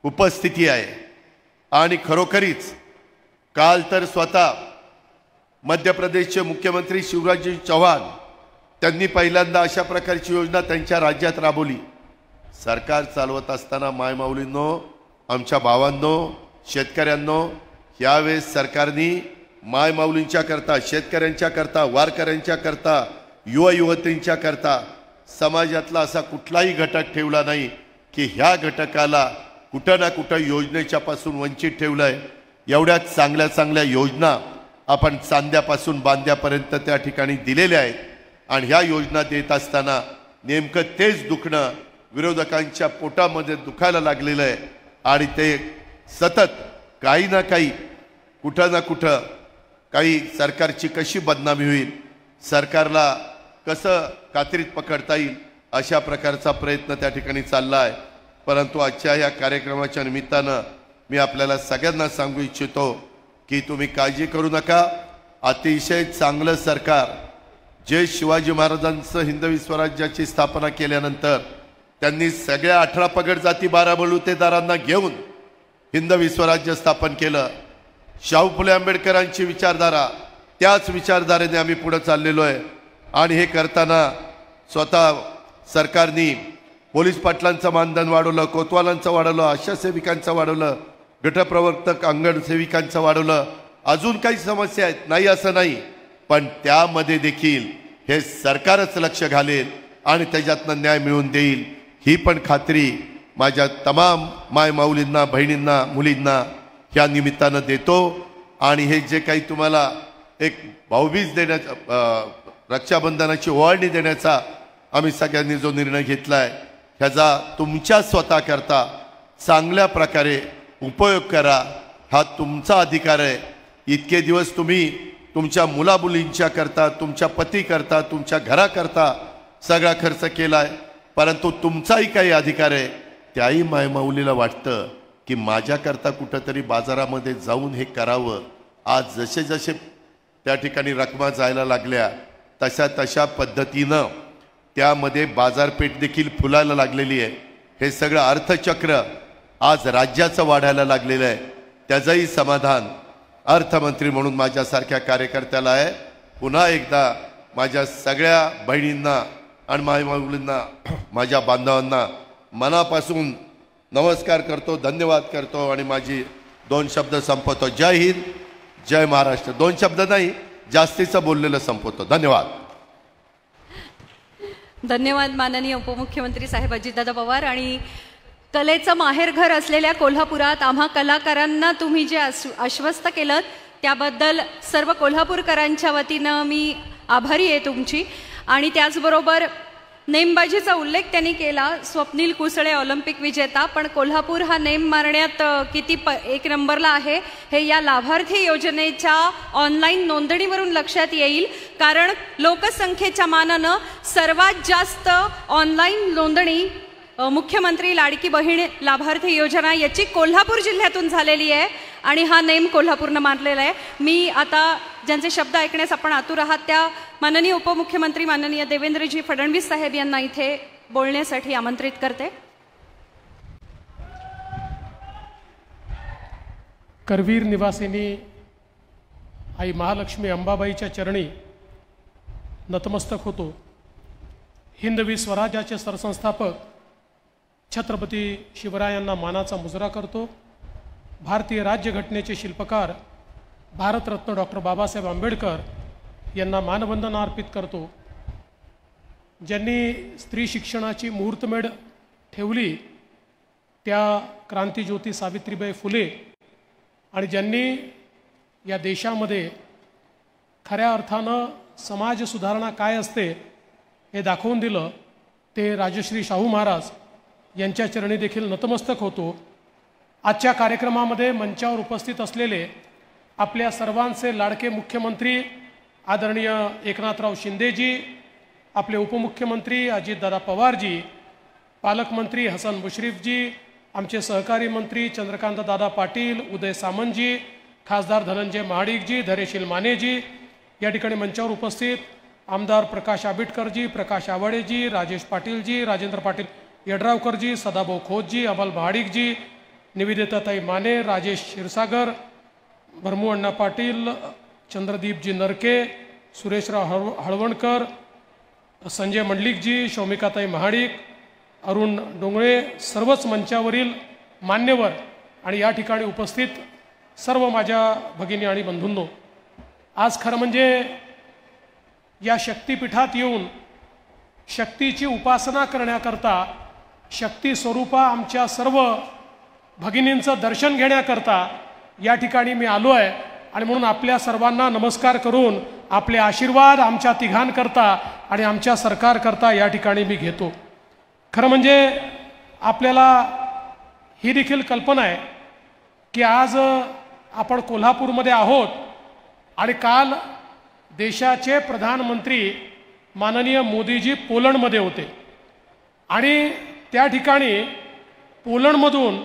उपस्थिती आहे. आणि खरोखरीच काल तर स्वतः मध्य प्रदेशचे मुख्यमंत्री शिवराज चौहान त्यांनी पहिल्यांदा अशा प्रकारची योजना त्यांच्या राज्यात राबवली. सरकार चालवत असताना मायमाऊलींनो, आमच्या भावांनो, शेतकऱ्यांनो, यावेळेस सरकारने मायमाऊलींच्या करता, शेतकऱ्यांच्या करता, वारकऱ्यांच्या करता, युवा युवतींच्या करता समाजातला असा कुठलाही घटक ठेवला नाही की ह्या घटकाला कुठं ना कुठं योजनेच्या पासून वंचित ठेवलंय. एवढ्या चांगल्या चांगल्या योजना आपण चांद्यापासून बांद्यापर्यंत त्या ठिकाणी दिलेल्या आहेत. आणि ह्या योजना देत असताना नेमकं तेच दुखणं विरोधकांच्या पोटामध्ये दुखायला लागलेलं आहे. आणि ते सतत काही ना काही, कुठं ना कुठं काही सरकारची कशी बदनामी होईल, सरकारला कसं कात्रीत पकडता येईल, अशा प्रकारचा प्रयत्न त्या ठिकाणी चालला आहे. परंतु आजच्या या कार्यक्रमाच्या निमित्तानं मी आपल्याला सगळ्यांना सांगू इच्छितो की तुम्ही काळजी करू नका. अतिशय चांगलं सरकार, जे शिवाजी महाराजांचं हिंदवी स्वराज्याची स्थापना केल्यानंतर त्यांनी सगळ्या 18 पगड जाती 12 बलुतेदारांना घेऊन हिंदवी स्वराज्य स्थापन केलं. शाहू फुले आंबेडकरांची विचारधारा, त्याच विचारधारेने आम्ही पुढे चाललेलो आहे. आणि हे करताना स्वतः सरकारने पोलीस पाटलांचं मानधन वाढवलं, कोतवालांचं वाढवलं, आशा सेविकांचं वाढवलं, गटप्रवर्तक अंगण सेविकांचं वाढवलं. अजून काही समस्या आहेत, नाही असं नाही, पण त्यामध्ये देखील हे सरकारच लक्ष घालेल आणि त्याच्यातनं न्याय मिळवून देईल, ही पण खात्री माझ्या तमाम मायमाऊलींना, बहिणींना, मुलींना ह्या निमित्तानं देतो. आणि हे जे काही तुम्हाला एक भाऊबीज देण्याचा रक्षाबंधनाची ओवाळणी देण्याचा आम्ही सगळ्यांनी जो निर्णय घेतला आहे ह्याचा तुमच्या स्वतःकरता चांगल्या प्रकारे उपयोग करा. हा तुमचा अधिकार आहे. इतके दिवस तुम्ही तुमच्या मुलामुलींच्या करता, तुमच्या पतीकरता, तुमच्या घराकरता सगळा खर्च केला आहे, परंतु तुमचाही काही अधिकार आहे. त्याही मायमाऊलीला वाटतं की माझ्याकरता कुठंतरी बाजारामध्ये जाऊन हे करावं. आज जसे जसे त्या ठिकाणी रकमा जायला लागल्या तशा तशा पद्धतीनं त्यामध्ये बाजारपेठ देखील फुलायला लागलेली आहे. हे सगळं अर्थचक्र आज राज्याचं वाढायला लागलेलं आहे. त्याचंही समाधान अर्थमंत्री म्हणून माझ्यासारख्या कार्यकर्त्याला आहे. पुन्हा एकदा माझ्या सगळ्या बहिणींना आणि मायमाऊलींना, माझ्या बांधवांना मनापासून नमस्कार करतो, धन्यवाद करतो आणि माझी 2 शब्द संपवतो. जय हिंद, जय महाराष्ट्र. 2 शब्द नाही, जास्तीचं बोललेलं संपवतो. धन्यवाद. धन्यवाद माननीय उपमुख्यमंत्री साहेब अजितदादा पवार. आणि कलेचं माहेरघर असलेल्या कोल्हापुरात आम्हा कलाकारांना तुम्ही जे आश्वस्त केलं त्याबद्दल सर्व कोल्हापूरकरांच्या वतीनं मी आभारी आहे तुमची. आणि त्याचबरोबर नेमबाजीचा उल्लेख त्यांनी केला. स्वप्नील कुसळे ऑलिम्पिक विजेता, पण कोल्हापूर हा नेम मारण्यात किती 1 नंबरला आहे हे या लाभार्थी योजनेच्या ऑनलाईन नोंदणीवरून लक्षात येईल. कारण लोकसंख्येच्या मानानं सर्वात जास्त ऑनलाईन नोंदणी मुख्यमंत्री लाडकी बहीण लाभार्थी योजना याची कोल्हापूर जिल्ह्यातून झालेली आहे आणि हा नेम कोल्हापूरनं मानलेला आहे. मी आता ज्यांचे शब्द ऐकण्यास आपण आतुर आहात त्या माननीय उपमुख्यमंत्री माननीय देवेंद्रजी फडणवीस साहेब यांना इथे बोलण्यासाठी आमंत्रित करते. करवीर निवासिनी आई महालक्ष्मी अंबाबाईच्या चरणी नतमस्तक होतो. हिंदवी स्वराज्याचे सरसंस्थापक छत्रपती शिवरायांना मानाचा मुजरा करतो. भारतीय राज्यघटनेचे शिल्पकार भारतरत्न डॉक्टर बाबासाहेब आंबेडकर यांना मानवंदना अर्पित करतो. ज्यांनी स्त्री शिक्षणाची मुहूर्तमेढ ठेवली त्या क्रांतिज्योती सावित्रीबाई फुले आणि ज्यांनी या देशामध्ये खऱ्या अर्थानं समाज सुधारणा काय असते हे दाखवून दिलं ते राजश्री शाहू महाराज यांच्या चरणी देखील नतमस्तक होतो. आजच्या कार्यक्रमामध्ये मंचावर उपस्थित असलेले आपल्या सर्वांचे लाडके मुख्यमंत्री आदरणीय एकनाथराव शिंदेजी, आपले उपमुख्यमंत्री अजितदादा पवारजी, पालकमंत्री हसन मुश्रीफजी, आमचे सहकारी मंत्री चंद्रकांतदादा पाटील, उदय सामंतजी, खासदार धनंजय महाडिकजी, धैर्यशील मानेजी, या ठिकाणी मंचावर उपस्थित आमदार प्रकाश आबिटकरजी, प्रकाश आवाडेजी, राजेश पाटीलजी, राजेंद्र पाटील यड्रावकरजी, सदाभाऊ खोतजी, अमल महाडिकजी, निवेदिताताई माने, राजेश क्षीरसागर, भरमू अण्णा पाटील, चंद्रदीपजी नरके, सुरेशराव हळवणकर, संजय मंडलिकजी, शौमिकाताई महाडिक, अरुण डोंगळे, सर्वच मंचावरील मान्यवर आणि या ठिकाणी उपस्थित सर्व माझ्या भगिनी आणि बंधूंनो, आज खरं म्हणजे या शक्तिपीठात येऊन शक्तीची उपासना करण्याकरता, शक्ती स्वरूपा आमच्या सर्व भगिनींचं दर्शन घेण्याकरता या ठिकाणी मी आलो आहे. आणि म्हणून आपल्या सर्वांना नमस्कार करून आपले आशीर्वाद आमच्या तिघांकरता आणि आमच्या सरकारकरता या ठिकाणी मी घेतो. खरं म्हणजे आपल्याला ही देखील कल्पना आहे की आज आपण कोल्हापूरमध्ये आहोत आणि काल देशाचे प्रधानमंत्री माननीय मोदीजी पोलंडमध्ये होते आणि त्या ठिकाणी पोलंडमधून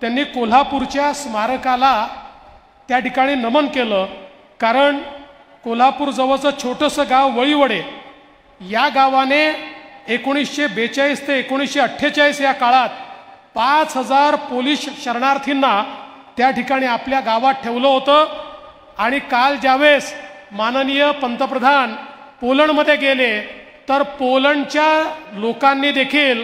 त्यांनी कोल्हापूरच्या स्मारकाला त्या ठिकाणी नमन केलं. कारण कोल्हापूरजवळचं छोटंसं गाव वळीवडे, या गावाने 1942 ते 1948 या काळात 5000 पोलीस शरणार्थींना त्या ठिकाणी आपल्या गावात ठेवलं होतं. आणि काल ज्यावेळेस माननीय पंतप्रधान पोलंडमध्ये गेले तर पोलंडच्या लोकांनी देखील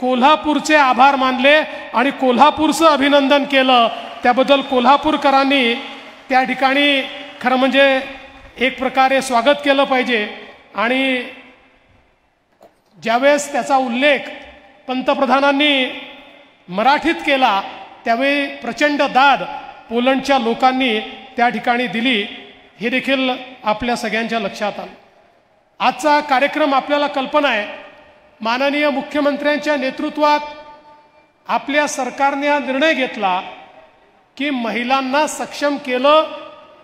कोल्हापूरचे आभार मानले आणि कोल्हापूरचं अभिनंदन केलं. त्याबद्दल कोल्हापूरकरांनी त्या ठिकाणी खरं म्हणजे एक प्रकारे स्वागत केलं पाहिजे. आणि ज्यावेळेस त्याचा उल्लेख पंतप्रधानांनी मराठीत केला त्यावेळी प्रचंड दाद पोलंडच्या लोकांनी त्या ठिकाणी दिली हे देखील आपल्या सगळ्यांच्या लक्षात आलं. आजचा कार्यक्रम आपल्याला कल्पना आहे, माननीय मुख्यमंत्र्यांच्या नेतृत्वात आपल्या सरकारने हा निर्णय घेतला की महिलांना सक्षम केलं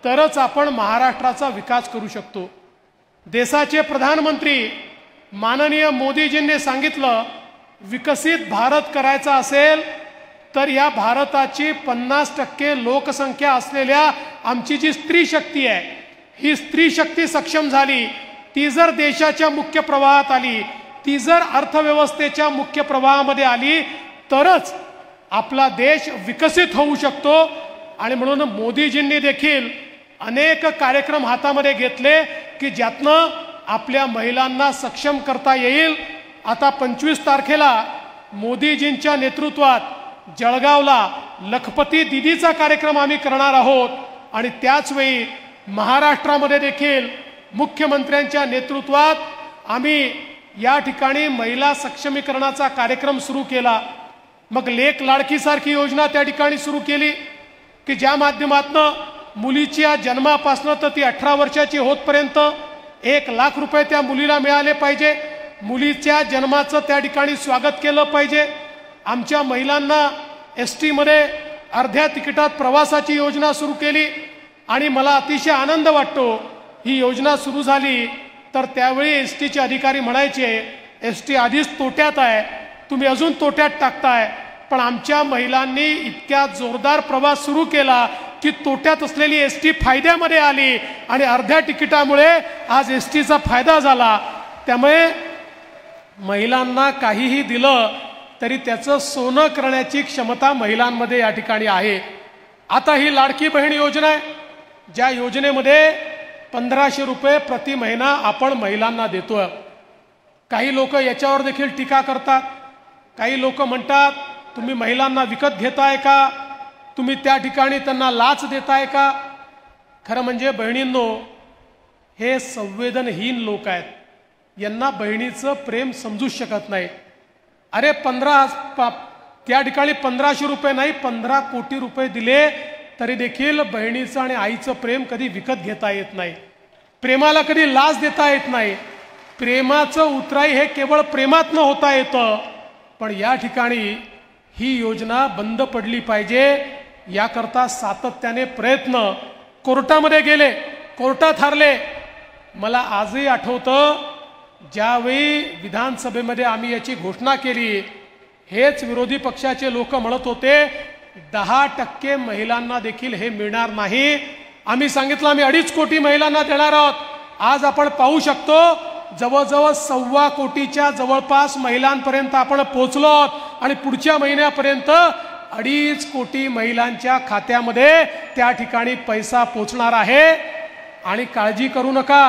तरच आपण महाराष्ट्राचा विकास करू शकतो. देशाचे प्रधानमंत्री माननीय मोदीजींनी सांगितलं, विकसित भारत करायचा असेल तर या भारताची 50% लोकसंख्या असलेल्या आमची जी स्त्री शक्ती आहे, ही स्त्री शक्ती सक्षम झाली, ती जर देशाच्या मुख्य प्रवाहात आली, ती जर अर्थव्यवस्थेच्या मुख्य प्रवाहामध्ये आली तरच आपला देश विकसित होऊ शकतो. आणि म्हणून मोदीजींनी देखील अनेक कार्यक्रम हातामध्ये घेतले की ज्यातनं आपल्या महिलांना सक्षम करता येईल. आता 25 तारखेला मोदीजींच्या नेतृत्वात जळगावला लखपती दीदीचा कार्यक्रम आम्ही करणार आहोत. आणि त्याचवेळी महाराष्ट्रामध्ये देखील मुख्यमंत्र्यांच्या नेतृत्वात आम्ही या ठिकाणी महिला सक्षमीकरणाचा कार्यक्रम सुरू केला. मग लेक लाडकीसारखी योजना त्या ठिकाणी सुरू केली की ज्या माध्यमातून मुलीच्या जन्मापासून तर ती 18 वर्षाची होतपर्यंत 1 लाख रुपये त्या मुलीला मिळाले पाहिजे. मुलीच्या जन्माचं त्या ठिकाणी स्वागत केलं पाहिजे. आमच्या महिलांना ST मध्ये अर्ध्या तिकिटात प्रवासाची योजना सुरू केली. आणि मला अतिशय आनंद वाटतो, ही योजना सुरू झाली तर त्यावेळी STचे अधिकारी म्हणायचे, ST आधीच तोट्यात आहे, तुम्ही अजून तोट्यात टाकताय. पण आमच्या महिलांनी इतक्या जोरदार प्रवास सुरू केला की तोट्यात असलेली ST फायद्यामध्ये आली आणि अर्ध्या तिकिटामुळे आज STचा फायदा झाला. त्यामुळे महिलांना काहीही दिलं तरी त्याचं सोनं करण्याची क्षमता महिलांमध्ये या ठिकाणी आहे. आता ही लाडकी बहीण योजना आहे, ज्या योजनेमध्ये 1500 रुपये प्रति महिना आपण महिलांना देतोय. काही लोक याच्यावर देखील टीका करतात. काही लोक म्हणतात, तुम्ही महिलांना विकत घेताय का, तुम्ही त्या ठिकाणी त्यांना लाच देताय का. खरं म्हणजे बहिणींनो, हे संवेदनहीन लोक आहेत, यांना बहिणीचं प्रेम समजूच शकत नाही. अरे त्या ठिकाणी 1500 रुपये नाही, 15 कोटी रुपये दिले तरी देखील बहिणीचं आणि आईचं प्रेम कधी विकत घेता येत नाही. प्रेमाला कधी लाच देता येत नाही. प्रेमाचं उतराई हे केवळ प्रेमातनं होता येतं. पण या ठिकाणी ही योजना बंद पडली पाहिजे, याकरता सातत्याने प्रयत्न कोर्टामध्ये गेले, कोर्टात हारले. मला आजही आठवतं, ज्यावेळी विधानसभेमध्ये आम्ही याची घोषणा केली, हेच विरोधी पक्षाचे लोक म्हणत होते 10% महिलांना देखील हे मिळणार नाही. आम्ही सांगितलं आम्ही 2.5 कोटी महिलांना देणार आहोत. आज आपण पाहू शकतो जवळजवळ 1.25 कोटीच्या जवळपास महिलांपर्यंत आपण पोहोचलो आहोत आणि पुढच्या महिन्यापर्यंत 2.5 कोटी महिलांच्या खात्यामध्ये त्या ठिकाणी पैसा पोचणार आहे. आणि काळजी करू नका,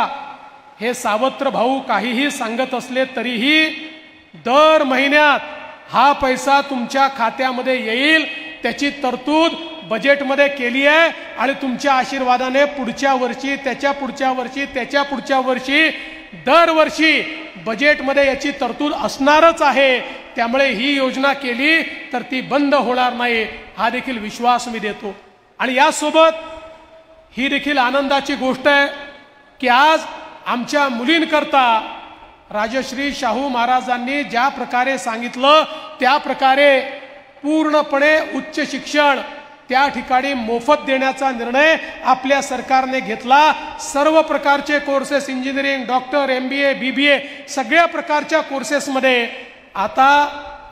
हे सावत्र भाऊ काहीही सांगत असले तरीही दर महिन्यात हा पैसा तुमच्या खात्यामध्ये येईल, त्याची तरतूद बजेटमध्ये केली आहे. आणि तुमच्या आशीर्वादाने पुढच्या वर्षी, त्याच्या पुढच्या वर्षी, त्याच्या पुढच्या वर्षी, दरवर्षी बजेटमध्ये याची तरतूद असणारच आहे. त्यामुळे ही योजना केली तर ती बंद होणार नाही, हा देखील विश्वास मी देतो. आणि यासोबत ही देखील आनंदाची गोष्ट आहे की आज आमच्या मुलींकरता राजश्री शाहू महाराजांनी ज्या प्रकारे सांगितलं त्या प्रकारे पूर्णपणे उच्च शिक्षण त्या ठिकाणी मोफत देण्याचा निर्णय आपल्या सरकारने घेतला. सर्व प्रकारचे courses, engineering, doctor, MBA, BBA सगळ्या प्रकारच्या कोर्सेसमध्ये आता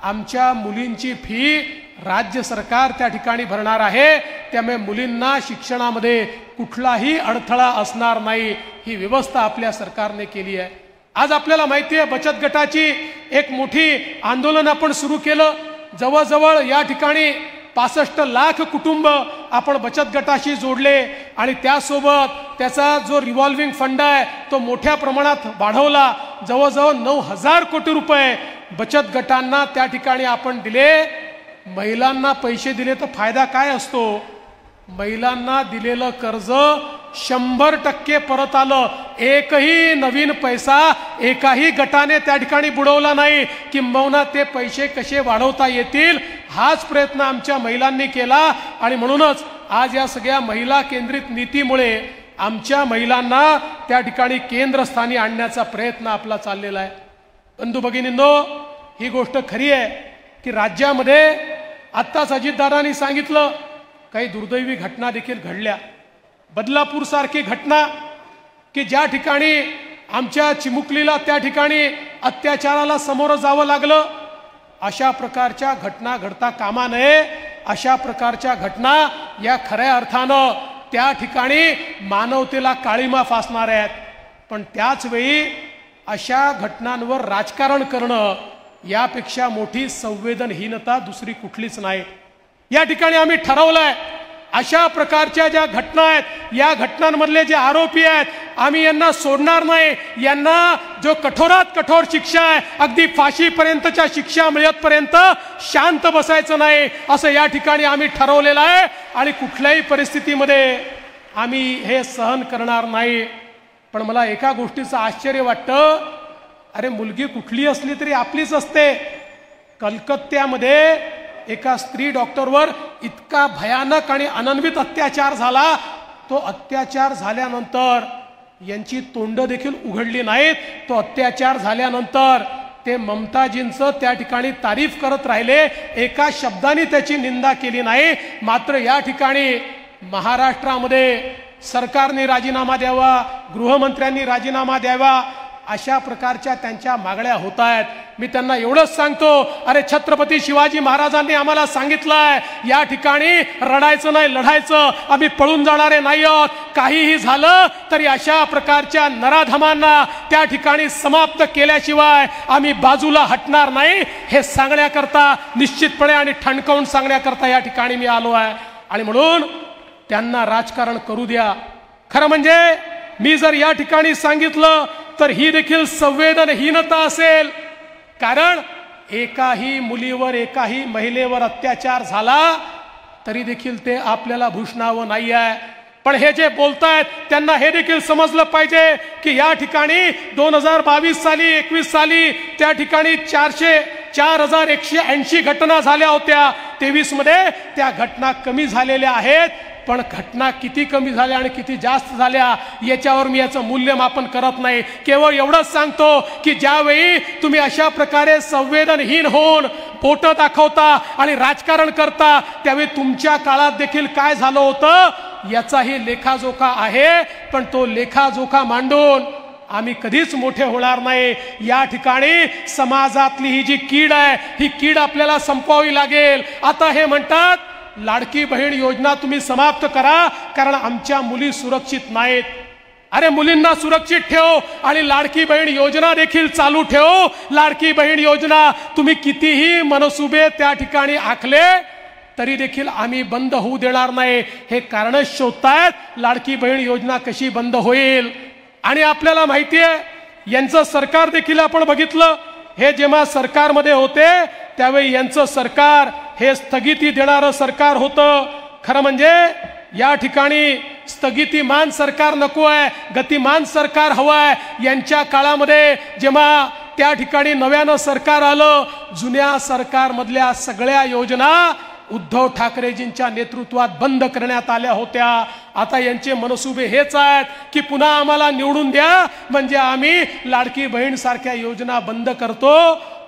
आमच्या मुलींची फी राज्य सरकार त्या ठिकाणी भरणार आहे. त्यामुळे मुलींना शिक्षणामध्ये कुठलाही अडथळा असणार नाही, ही व्यवस्था आपल्या सरकारने केली आहे. आज आपल्याला माहिती आहे, बचत गटाची एक मोठी आंदोलन आपण सुरू केलं. जवळजवळ या ठिकाणी 65 लाख कुटुंब आपण बचत गटाशी जोडले आणि त्यासोबत त्याचा जो रिव्हॉल्विंग फंड आहे तो मोठ्या प्रमाणात वाढवला. जवळजवळ 9,000 कोटी रुपये बचत गटांना त्या ठिकाणी आपण दिले. महिलांना पैसे दिले तर फायदा काय असतो? महिलांना दिलेलं कर्ज 100% परत आलं. एकही नवीन पैसा एकाही गटाने त्या ठिकाणी बुडवला नाही. किंबहुना ते पैसे कसे वाढवता येतील हाच प्रयत्न आमच्या महिलांनी केला. आणि म्हणूनच आज या सगळ्या महिला केंद्रित नीतीमुळे आमच्या महिलांना त्या ठिकाणी केंद्रस्थानी आणण्याचा प्रयत्न आपला चाललेला आहे. बंधू भगिनींनो, ही गोष्ट खरी आहे की राज्यामध्ये आत्ताच अजितदादांनी सांगितलं काही दुर्दैवी घटना देखील घडल्या. बदलापूर सारखी घटना की ज्या ठिकाणी आमच्या चिमुकलीला त्या ठिकाणी अत्याचाराला सामोरं जावं लागलं. अशा प्रकारच्या घटना घडता कामा नये. अशा प्रकारच्या घटना या खऱ्या अर्थानं त्या ठिकाणी मानवतेला काळीमा फासणाऱ्या आहेत. पण त्याच वेळी अशा घटनांवर राजकारण करणं यापेक्षा मोठी संवेदनहीनता दुसरी कुठलीच नाही. या ठिकाणी आम्ही ठरवलंय अशा प्रकारच्या ज्या घटना आहेत, या घटनांमधले जे आरोपी आहेत, आम्ही यांना सोडणार नाही. यांना जो कठोरात कठोर शिक्षा आहे, अगदी फाशीपर्यंतच्या शिक्षा मिळतपर्यंत शांत बसायचं नाही असं या ठिकाणी आम्ही ठरवलेलं आहे. आणि कुठल्याही परिस्थितीमध्ये आम्ही हे सहन करणार नाही. पण मला एका गोष्टीचं आश्चर्य वाटतं, अरे मुलगी कुठली असली तरी आपलीच असते. कलकत्त्यामध्ये एका स्त्री डॉक्टरवर इतका भयानक आणि अनन्वित अत्याचार झाला. तो अत्याचार झाल्यानंतर यांची तोंड देखील उघडली नाहीत. तो अत्याचार झाल्यानंतर ते ममताजींचं त्या ठिकाणी तारीफ करत राहिले, एका शब्दाने त्याची निंदा केली नाही. मात्र या ठिकाणी महाराष्ट्रामध्ये सरकारने राजीनामा द्यावा, गृहमंत्र्यांनी राजीनामा द्यावा, अशा प्रकारच्या त्यांच्या मागण्या होत आहेत. मी त्यांना एवढंच सांगतो, अरे छत्रपती शिवाजी महाराजांनी आम्हाला सांगितलंय या ठिकाणी रडायचं नाही, लढायचं. आम्ही पळून जाणारे नाही आहोत. काहीही झालं तरी अशा प्रकारच्या नराधमांना त्या ठिकाणी समाप्त केल्याशिवाय आम्ही बाजूला हटणार नाही. हे सांगण्याकरता निश्चितपणे आणि ठणकावून सांगण्याकरता या ठिकाणी मी आलो आहे. आणि म्हणून त्यांना राजकारण करू द्या. खरं म्हणजे मी जर या ठिकाणी सांगितलं तर ही देखील संवेदनहीनता असेल. कारण एकाही मुलीवर, एकाही महिलेवर अत्याचार झाला तरी देखील ते आपल्याला भूषणावं नाही आहे. पण हे जे बोलतायत त्यांना हे देखील समजलं पाहिजे की या ठिकाणी 2022 साली 21 साली त्या ठिकाणी 4180 घटना झाल्या होत्या. 23 मध्ये त्या घटना कमी झालेल्या आहेत. पण घटना किती कमी झाल्या आणि किती जास्त झाल्या याच्यावर मी याचं मूल्यमापन करत नाही. केवळ एवढंच सांगतो की ज्यावेळी तुम्ही अशा प्रकारे संवेदनहीन होऊन बोटं दाखवता आणि राजकारण करता, त्यावेळी तुमच्या काळात देखील काय झालं होतं याचाही लेखाजोखा आहे. पण तो लेखाजोखा मांडून आम्ही कधीच मोठे होणार नाही. या ठिकाणी समाजातली ही जी कीड आहे, ही कीड आपल्याला संपवावी लागेल. आता हे म्हणतात लाडकी बहीण योजना तुम्ही समाप्त करा कारण आमच्या मुली सुरक्षित नाहीत. अरे मुलींना सुरक्षित ठेव आणि लाडकी बहीण योजना देखील चालू ठेव. लाडकी बहीण योजना तुम्ही कितीही मनसुबे त्या ठिकाणी आखले तरी देखील आम्ही बंद होऊ देणार नाही. हे कारण शोधतायत लाडकी बहीण योजना कशी बंद होईल. आणि आपल्याला माहिती आहे यांचं सरकार देखील आपण बघितलं. हे जेव्हा सरकारमध्ये होते त्यावेळी यांचं सरकार हे स्थगिती देणारं सरकार होतं. खरं म्हणजे या ठिकाणी स्थगितीमान सरकार नको आहे, गतिमान सरकार हवं आहे. यांच्या काळामध्ये जेव्हा त्या ठिकाणी नव्यानं सरकार आलं, जुन्या सरकारमधल्या सगळ्या योजना उद्धव ठाकरेजींच्या नेतृत्वात बंद करण्यात आल्या होत्या. आता यांचे मनसुबे हेच आहेत की पुन्हा आम्हाला निवडून द्या म्हणजे आम्ही लाडकी बहीण सारख्या योजना बंद करतो.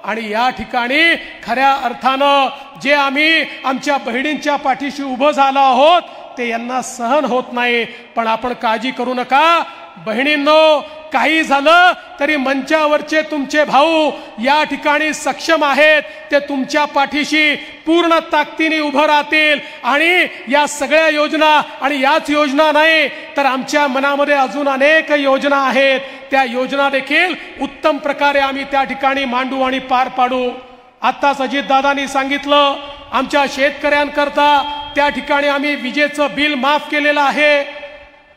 आणि या ठिकाणी खऱ्या अर्थानं जे आम्ही आमच्या बहिणींच्या पाठीशी उभं झालो आहोत ते यांना सहन होत नाही. पण आपण काळजी करू नका बहिणींनो, काही झालं तरी मंचावरचे तुमचे भाऊ या ठिकाणी सक्षम आहेत. ते तुमच्या पाठीशी पूर्ण ताकदीने उभं राहतील. आणि या सगळ्या योजना आणि याच योजना नाही तर आमच्या मनामध्ये अजून अनेक योजना आहेत. त्या योजना देखील उत्तम प्रकारे आम्ही त्या ठिकाणी मांडू आणि पार पाडू. आत्ताच अजितदादांनी सांगितलं आमच्या शेतकऱ्यांकरता त्या ठिकाणी आम्ही विजेचं बिल माफ केलेलं आहे.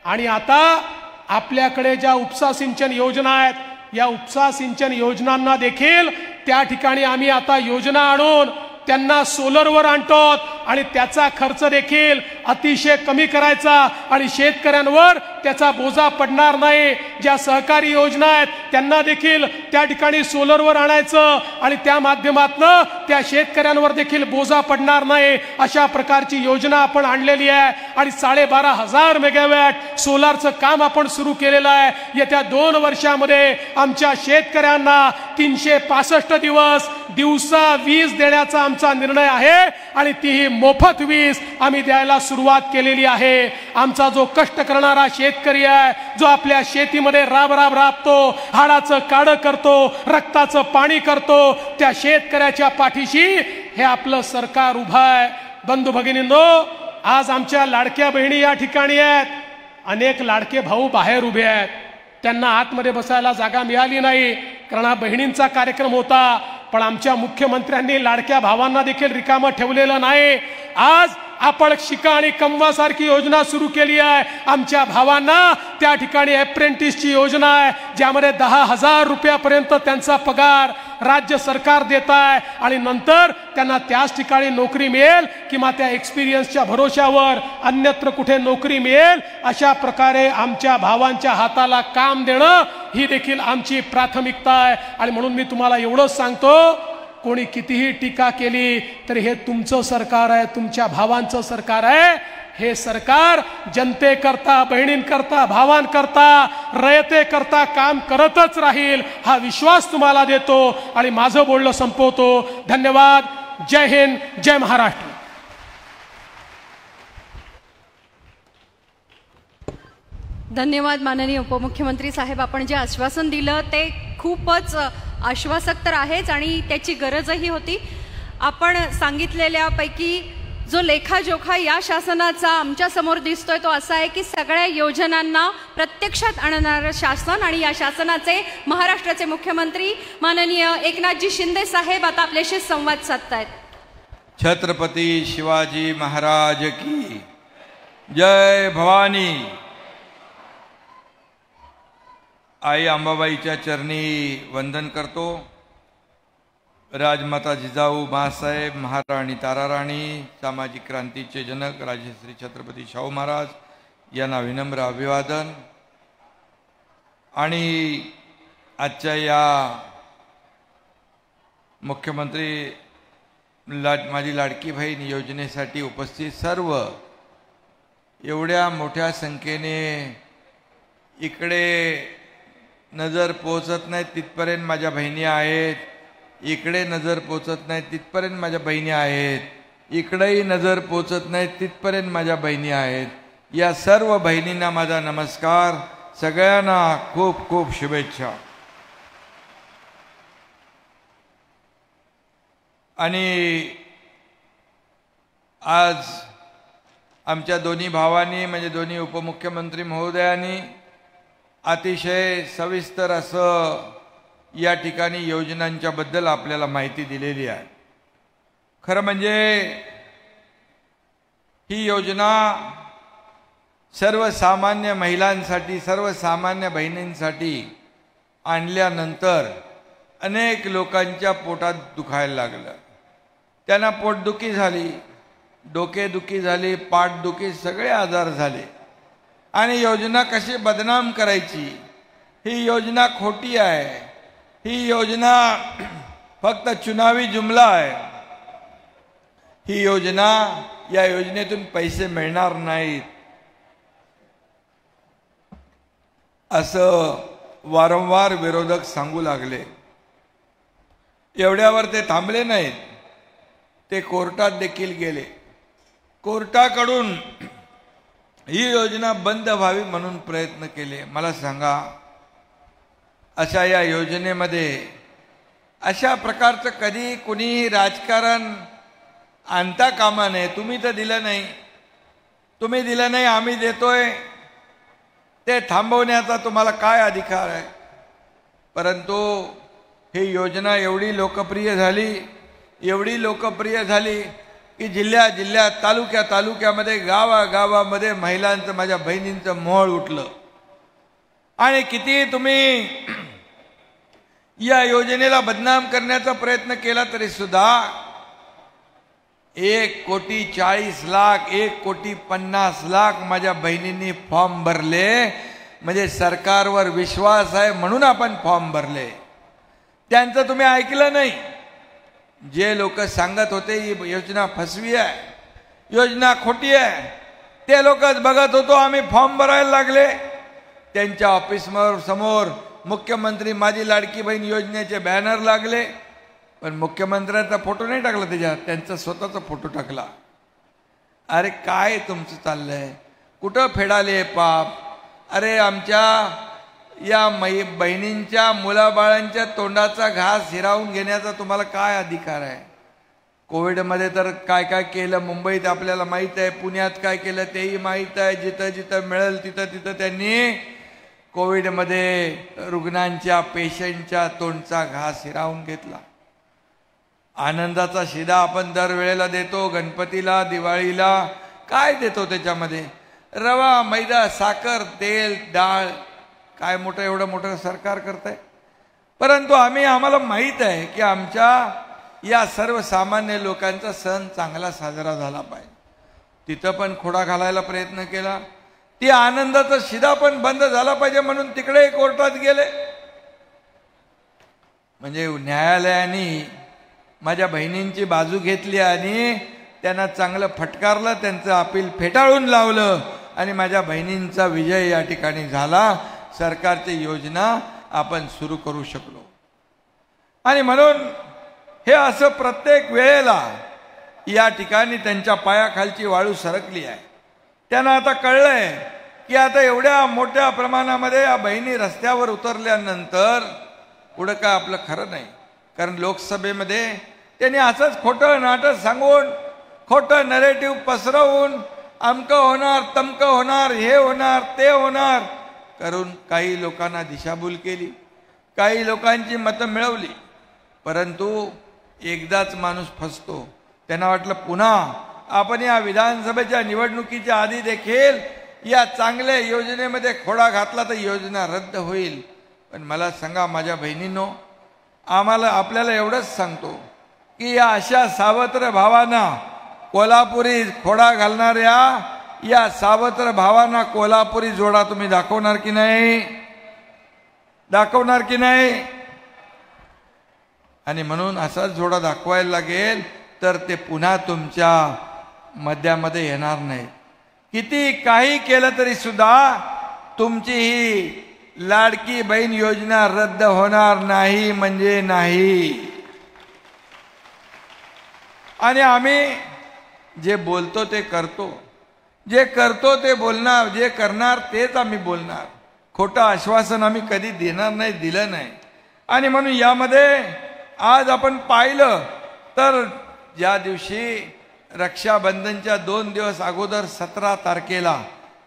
आणि आता आपल्याकडे ज्या उपसा सिंचन योजना आहेत या उपसा सिंचन योजनांना देखील त्या ठिकाणी आम्ही आता योजना आणून त्यांना सोलरवर आणतो आणि त्याचा खर्च देखील अतिशय कमी करायचा आणि शेतकऱ्यांवर त्याचा बोजा पडणार नाही. ज्या सहकारी योजना आहेत त्यांना देखील त्या ठिकाणी सोलरवर आणायचं आणि त्या माध्यमातून त्या शेतकऱ्यांवर देखील बोजा पडणार नाही अशा प्रकारची योजना आपण आणलेली आहे. आणि 12,500 मेगावॅट सोलारचं काम आपण सुरू केलेलं आहे. येत्या 2 वर्षामध्ये आमच्या शेतकऱ्यांना 365 दिवस दिवसा वीज देण्याचा आमचा निर्णय आहे आणि तीही मोफत वीज आम्ही द्यायला सुरुवात केलेली आहे. आमचा जो कष्ट करणारा शेतकरी आहे, जो आपल्या शेतीमध्ये राबतो, हाडाचं काढं करतो, रक्ताचं पाणी करतो, त्या शेतकऱ्याच्या पाठीशी हे आपलं सरकार उभं आहे. बंधू भगिनींनो, आज आमच्या लाडक्या बहिणी या ठिकाणी आहेत, अनेक लाडके भाऊ बाहेर उभे आहेत. त्यांना आतमध्ये बसायला जागा मिळाली नाही कारण हा बहिणींचा कार्यक्रम होता. पण आमच्या मुख्यमंत्र्यांनी लाडक्या भावांना देखील रिकामं ठेवलेलं नाही. आज आपण शिका आणि कमवासारखी योजना सुरू केली आहे. आमच्या भावांना त्या ठिकाणी अप्रेंटिसची योजना आहे, ज्यामध्ये 10,000 रुपयापर्यंत त्यांचा पगार राज्य सरकार देत आहे आणि नंतर त्यांना त्याच ठिकाणी नोकरी मिळेल किंवा त्या एक्सपिरियन्सच्या भरोशावर अन्यत्र कुठे नोकरी मिळेल अशा प्रकारे आमच्या भावांच्या हाताला काम देणं ही देखील आमची प्राथमिकता आहे. आणि म्हणून मी तुम्हाला एवढंच सांगतो, कोणी कितीही टीका केली तरी हे तुमचं सरकार आहे, तुमच्या भावांचं सरकार आहे. हे सरकार जनतेकरता, बहिणींकरता, भावांकरता, रयतेकरता काम करतच राहील हा विश्वास तुम्हाला देतो आणि माझं बोलणं संपवतो. धन्यवाद. जय हिंद, जय महाराष्ट्र. धन्यवाद माननीय उपमुख्यमंत्री साहेब. आपण जे आश्वासन दिलं ते खूपच आश्वासक तर आहेच आणि त्याची गरजही होती. आपण सांगितलेल्यापैकी जो लेखाजोखा या शासनाचा आमच्या समोर दिसतोय तो असा आहे की सगळ्या योजनांना प्रत्यक्षात आणणारं शासन आणि या शासनाचे महाराष्ट्राचे मुख्यमंत्री माननीय एकनाथजी शिंदे साहेब आता आपल्याशी संवाद साधतायत. छत्रपती शिवाजी महाराज की जय. भवानी आई अंबाबाईच्या चरणी वंदन करतो. राजमाता जिजाऊ माँसाहेब, महाराणी ताराराणी, सामाजिक क्रांतीचे जनक राजश्री छत्रपती शाहू महाराज यांना विनम्र अभिवादन. आणि आजच्या या मुख्यमंत्री माझी लाडकी बहीण योजनेसाठी उपस्थित सर्व एवढ्या मोठ्या संख्येने इकडे नजर पोचत नाही तिथपर्यंत माझ्या बहिणी आहेत, इकडे नजर पोचत नाही तिथपर्यंत माझ्या बहिणी आहेत, इकडेही नजर पोचत नाही तिथपर्यंत माझ्या बहिणी आहेत. या सर्व बहिणींना माझा नमस्कार. सगळ्यांना खूप खूप शुभेच्छा. आणि आज आमच्या दोन्ही भावांनी म्हणजे दोन्ही उपमुख्यमंत्री महोदयांनी अतिशय सविस्तर असं या ठिकाणी योजनांच्या बद्दल आपल्याला माहिती दिलेली आहे. खरं म्हणजे ही योजना सर्वसामान्य महिलांसाठी, सर्वसामान्य बहिणींसाठी आणल्यानंतर अनेक लोकांच्या पोटात दुखायला लागलं. त्यांना पोटदुखी झाली, डोकेदुखी झाली, पाठदुखी, सगळे आजार झाले. आणि योजना कशी बदनाम करायची, ही योजना खोटी आहे, ही योजना फक्त चुनावी जुमला आहे, ही योजना, या योजनेतून पैसे मिळणार नाहीत असं वारंवार विरोधक सांगू लागले. एवढ्यावर ते थांबले नाहीत, ते कोर्टात देखील गेले. कोर्टाकडून ही योजना बंद व्हावी म्हणून प्रयत्न केले. मला सांगा, अशा या योजनेमध्ये अशा प्रकारचं कधी कुणीही राजकारण आणता कामा नये. तुम्ही तर दिलं नाही, तुम्ही दिलं नाही, आम्ही देतोय, ते थांबवण्याचा तुम्हाला काय अधिकार आहे? परंतु ही योजना एवढी लोकप्रिय झाली, एवढी लोकप्रिय झाली की जिल्ह्या जिल्ह्यात, तालुक्या तालुक्यामध्ये, गावागावामध्ये महिलांचं, माझ्या बहिणींचं मोहोळ उठलं. आणि किती तुम्ही या योजनेला बदनाम करण्याचा प्रयत्न केला तरी सुद्धा 1,40,00,000 1,50,00,000 माझ्या बहिणींनी फॉर्म भरले. म्हणजे सरकारवर विश्वास आहे म्हणून आपण फॉर्म भरले. त्यांचं तुम्ही ऐकलं नाही. जे लोक सांगत होते ही योजना फसवी आहे, योजना खोटी आहे, ते लोकच बघत होतो आम्ही. फॉर्म भरायला लागले. त्यांच्या ऑफिस समोर मुख्यमंत्री माझी लाडकी बहीण योजनेचे बॅनर लागले, पण मुख्यमंत्र्यांचा फोटो नाही टाकला त्याच्यात, त्यांचा स्वतःचा फोटो टाकला. अरे काय तुमचं चाललंय? कुठं फेडाले पाप? अरे आमच्या या बहिणींच्या मुलाबाळांच्या तोंडाचा घास हिरावून घेण्याचा तुम्हाला काय अधिकार आहे? कोविडमध्ये तर काय काय केलं मुंबईत आपल्याला माहीत आहे, पुण्यात काय केलं तेही माहीत आहे. जिथं जिथं मिळेल तिथं त्यांनी कोविडमध्ये रुग्णांच्या पेशंटच्या तोंडचा घास हिरावून घेतला. आनंदाचा शिदा आपण दरवेळेला देतो, गणपतीला, दिवाळीला. काय देतो त्याच्यामध्ये? रवा, मैदा, साखर, तेल, डाळ. काय मोठं एवढं मोठं सरकार करतंय. परंतु आम्हाला माहीत आहे की आमच्या या सर्वसामान्य लोकांचा सण चांगला साजरा झाला पाहिजे. तिथं पण खोडा घालायला प्रयत्न केला. ती आनंदाचा शिदा पण बंद झाला पाहिजे म्हणून तिकडे कोर्टात गेले. म्हणजे न्यायालयाने माझ्या बहिणींची बाजू घेतली आणि त्यांना चांगलं फटकारलं, त्यांचं अपील फेटाळून लावलं आणि माझ्या बहिणींचा विजय या ठिकाणी झाला. सरकारची योजना आपण सुरू करू शकलो. आणि म्हणून हे असं प्रत्येक वेळेला या ठिकाणी त्यांच्या पायाखालची वाळू सरकली आहे. त्यांना आता कळलंय की आता एवढ्या मोठ्या प्रमाणामध्ये या बहिणी रस्त्यावर उतरल्यानंतर पुढं काय आपलं खरं नाही. कारण लोकसभेमध्ये त्यांनी असंच खोटं नाटक सांगून, खोटं नरेटिव्ह पसरवून अमकं होणार, तमकं होणार, हे होणार, ते होणार करून काही लोकांना दिशाभूल केली, काही लोकांची मतं मिळवली. परंतु एकदाच माणूस फसतो. त्यांना वाटलं पुन्हा आपण या विधानसभेच्या निवडणुकीच्या आधी देखील या चांगल्या योजनेमध्ये खोडा घातला तर योजना रद्द होईल. पण मला सांगा माझ्या बहिणींनो, आपल्याला एवढंच सांगतो की या अशा सावत्र भावांना, कोल्हापुरी खोडा घालणाऱ्या या सावत्र भावांना कोल्हापुरी जोडा तुम्ही दाखवणार की नाही? दाखवणार की नाही? आणि म्हणून असाच जोडा दाखवायला लागेल तर ते पुन्हा तुमच्या मध्यामध्ये येणार नाही. किती काही केलं तरी सुद्धा तुमची ही लाडकी बहीण योजना रद्द होणार नाही म्हणजे नाही. आणि आम्ही जे बोलतो ते करतो, जे करतो ते बोलणार, जे करणार तेच आम्ही बोलणार. खोटं आश्वासन आम्ही कधी देणार नाही, दिलं नाही. आणि म्हणून यामध्ये आज आपण पाहिलं तर ज्या दिवशी रक्षाबंधनच्या 2 दिवस अगोदर 17 तारखेला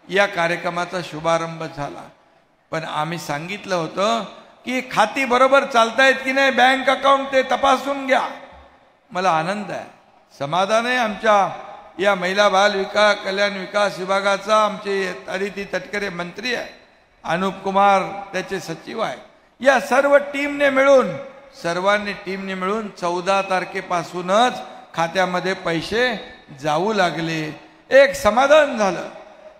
या कार्यक्रमाचा शुभारंभ झाला. पण आम्ही सांगितलं होतं की खाती बरोबर चालतायत की नाही, बँक अकाउंट ते तपासून घ्या. मला आनंद आहे, समाधान आहे. आमच्या या महिला बाल कल्याण विकास विभागाचा आमचे अदिती तटकरे मंत्री आहे, अनुप कुमार त्याचे सचिव आहे. या सर्व सर्वांनी टीमने मिळून 14 तारखेपासूनच खात्यामध्ये पैसे जाऊ लागले. एक समाधान झालं,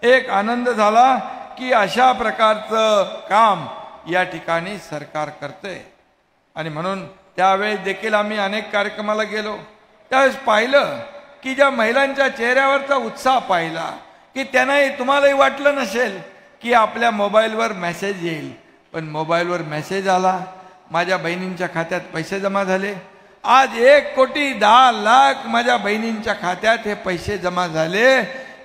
एक आनंद झाला की अशा प्रकारचं काम या ठिकाणी सरकार करते. आणि म्हणून त्यावेळेस देखील आम्ही अनेक कार्यक्रमाला गेलो. त्यावेळेस पाहिलं की ज्या महिलांच्या चेहऱ्यावरचा उत्साह पाहिला की त्यांनाही, तुम्हालाही वाटलं नसेल की आपल्या मोबाईलवर मेसेज येईल, पण मोबाईलवर मेसेज आला, माझ्या बहिणींच्या खात्यात पैसे जमा झाले. आज 1,10,00,000 माझ्या बहिणींच्या खात्यात हे पैसे जमा झाले.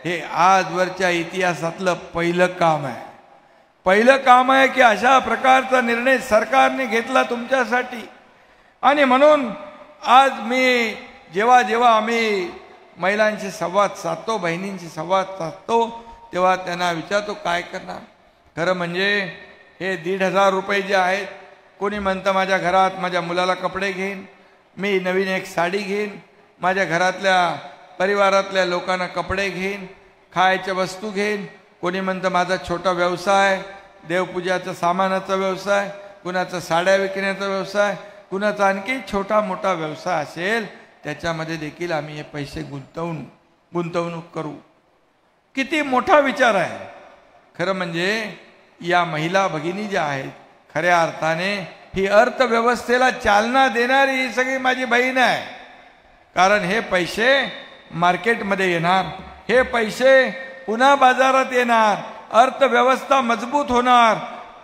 हे आजवरच्या इतिहासातलं पहिलं काम आहे. पहिलं काम आहे की अशा प्रकारचा निर्णय सरकारने घेतला तुमच्यासाठी. आणि म्हणून आज मी जेव्हा आम्ही महिलांशी संवाद साधतो, बहिणींशी संवाद साधतो, तेव्हा त्यांना विचारतो काय करणार. खरं म्हणजे हे 1,500 रुपये जे आहेत, कोणी म्हणतं माझ्या घरात माझ्या मुलाला कपडे घेईन, मी नवीन एक साडी घेईन, माझ्या घरातल्या परिवारातल्या लोकांना कपडे घेईन, खायच्या वस्तू घेईन. कोणी म्हणतं माझा छोटा व्यवसाय, देवपूजाचा सामानाचा व्यवसाय, कुणाचा साड्या विकण्याचा व्यवसाय, कुणाचा आणखी छोटा मोठा व्यवसाय असेल त्याच्यामध्ये देखील आम्ही हे पैसे गुंतवणूक करू. किती मोठा विचार आहे. खरं म्हणजे या महिला भगिनी ज्या आहेत, खऱ्या अर्थाने ही अर्थव्यवस्थेला चालना देणारी ही सगळी माझी बहीण आहे. कारण हे पैसे मार्केटमध्ये येणार, हे पैसे पुन्हा बाजारात येणार, अर्थव्यवस्था मजबूत होणार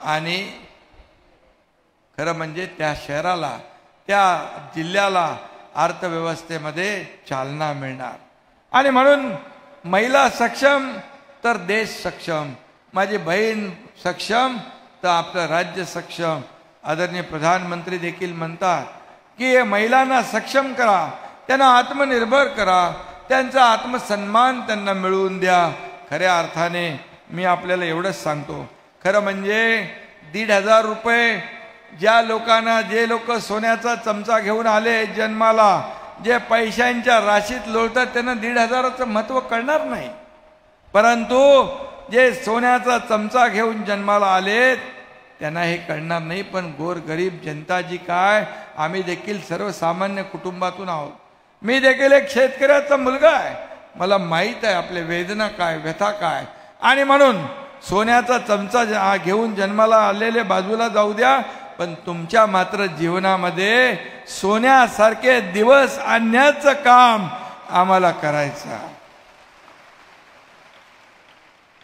आणि खरं म्हणजे त्या शहराला, त्या जिल्ह्याला अर्थव्यवस्थेमध्ये चालना मिळणार. आणि म्हणून महिला सक्षम तर देश सक्षम, माझी बहीण सक्षम तर आपलं राज्य सक्षम. आदरणीय प्रधानमंत्री देखील म्हणतात की हे महिलांना सक्षम करा, त्यांना आत्मनिर्भर करा, त्यांचा आत्मसन्मान त्यांना मिळवून द्या. खऱ्या अर्थाने मी आपल्याला एवढंच सांगतो, खरं म्हणजे 1,500 रुपये ज्या लोकांना, जे लोक सोन्याचा चमचा घेऊन आले जन्माला, जे पैशांच्या राशीत लोळतात, त्यांना 1,500चं महत्त्व कळणार नाही. परंतु जे सोन्याचा चमचा घेऊन जन्माला आलेत त्यांना हे कळणार नाही. पण गोरगरीब जनता जी काय, आम्ही देखील सर्वसामान्य कुटुंबातून आहोत. मी देखील एक शेतकऱ्याचा मुलगा आहे. मला माहीत आहे आपले वेदना काय, व्यथा काय. आणि म्हणून सोन्याचा चमचा घेऊन जन्माला आलेले बाजूला जाऊ द्या, पण तुमच्या मात्र जीवनामध्ये सोन्यासारखे दिवस आणण्याचं काम आम्हाला करायचं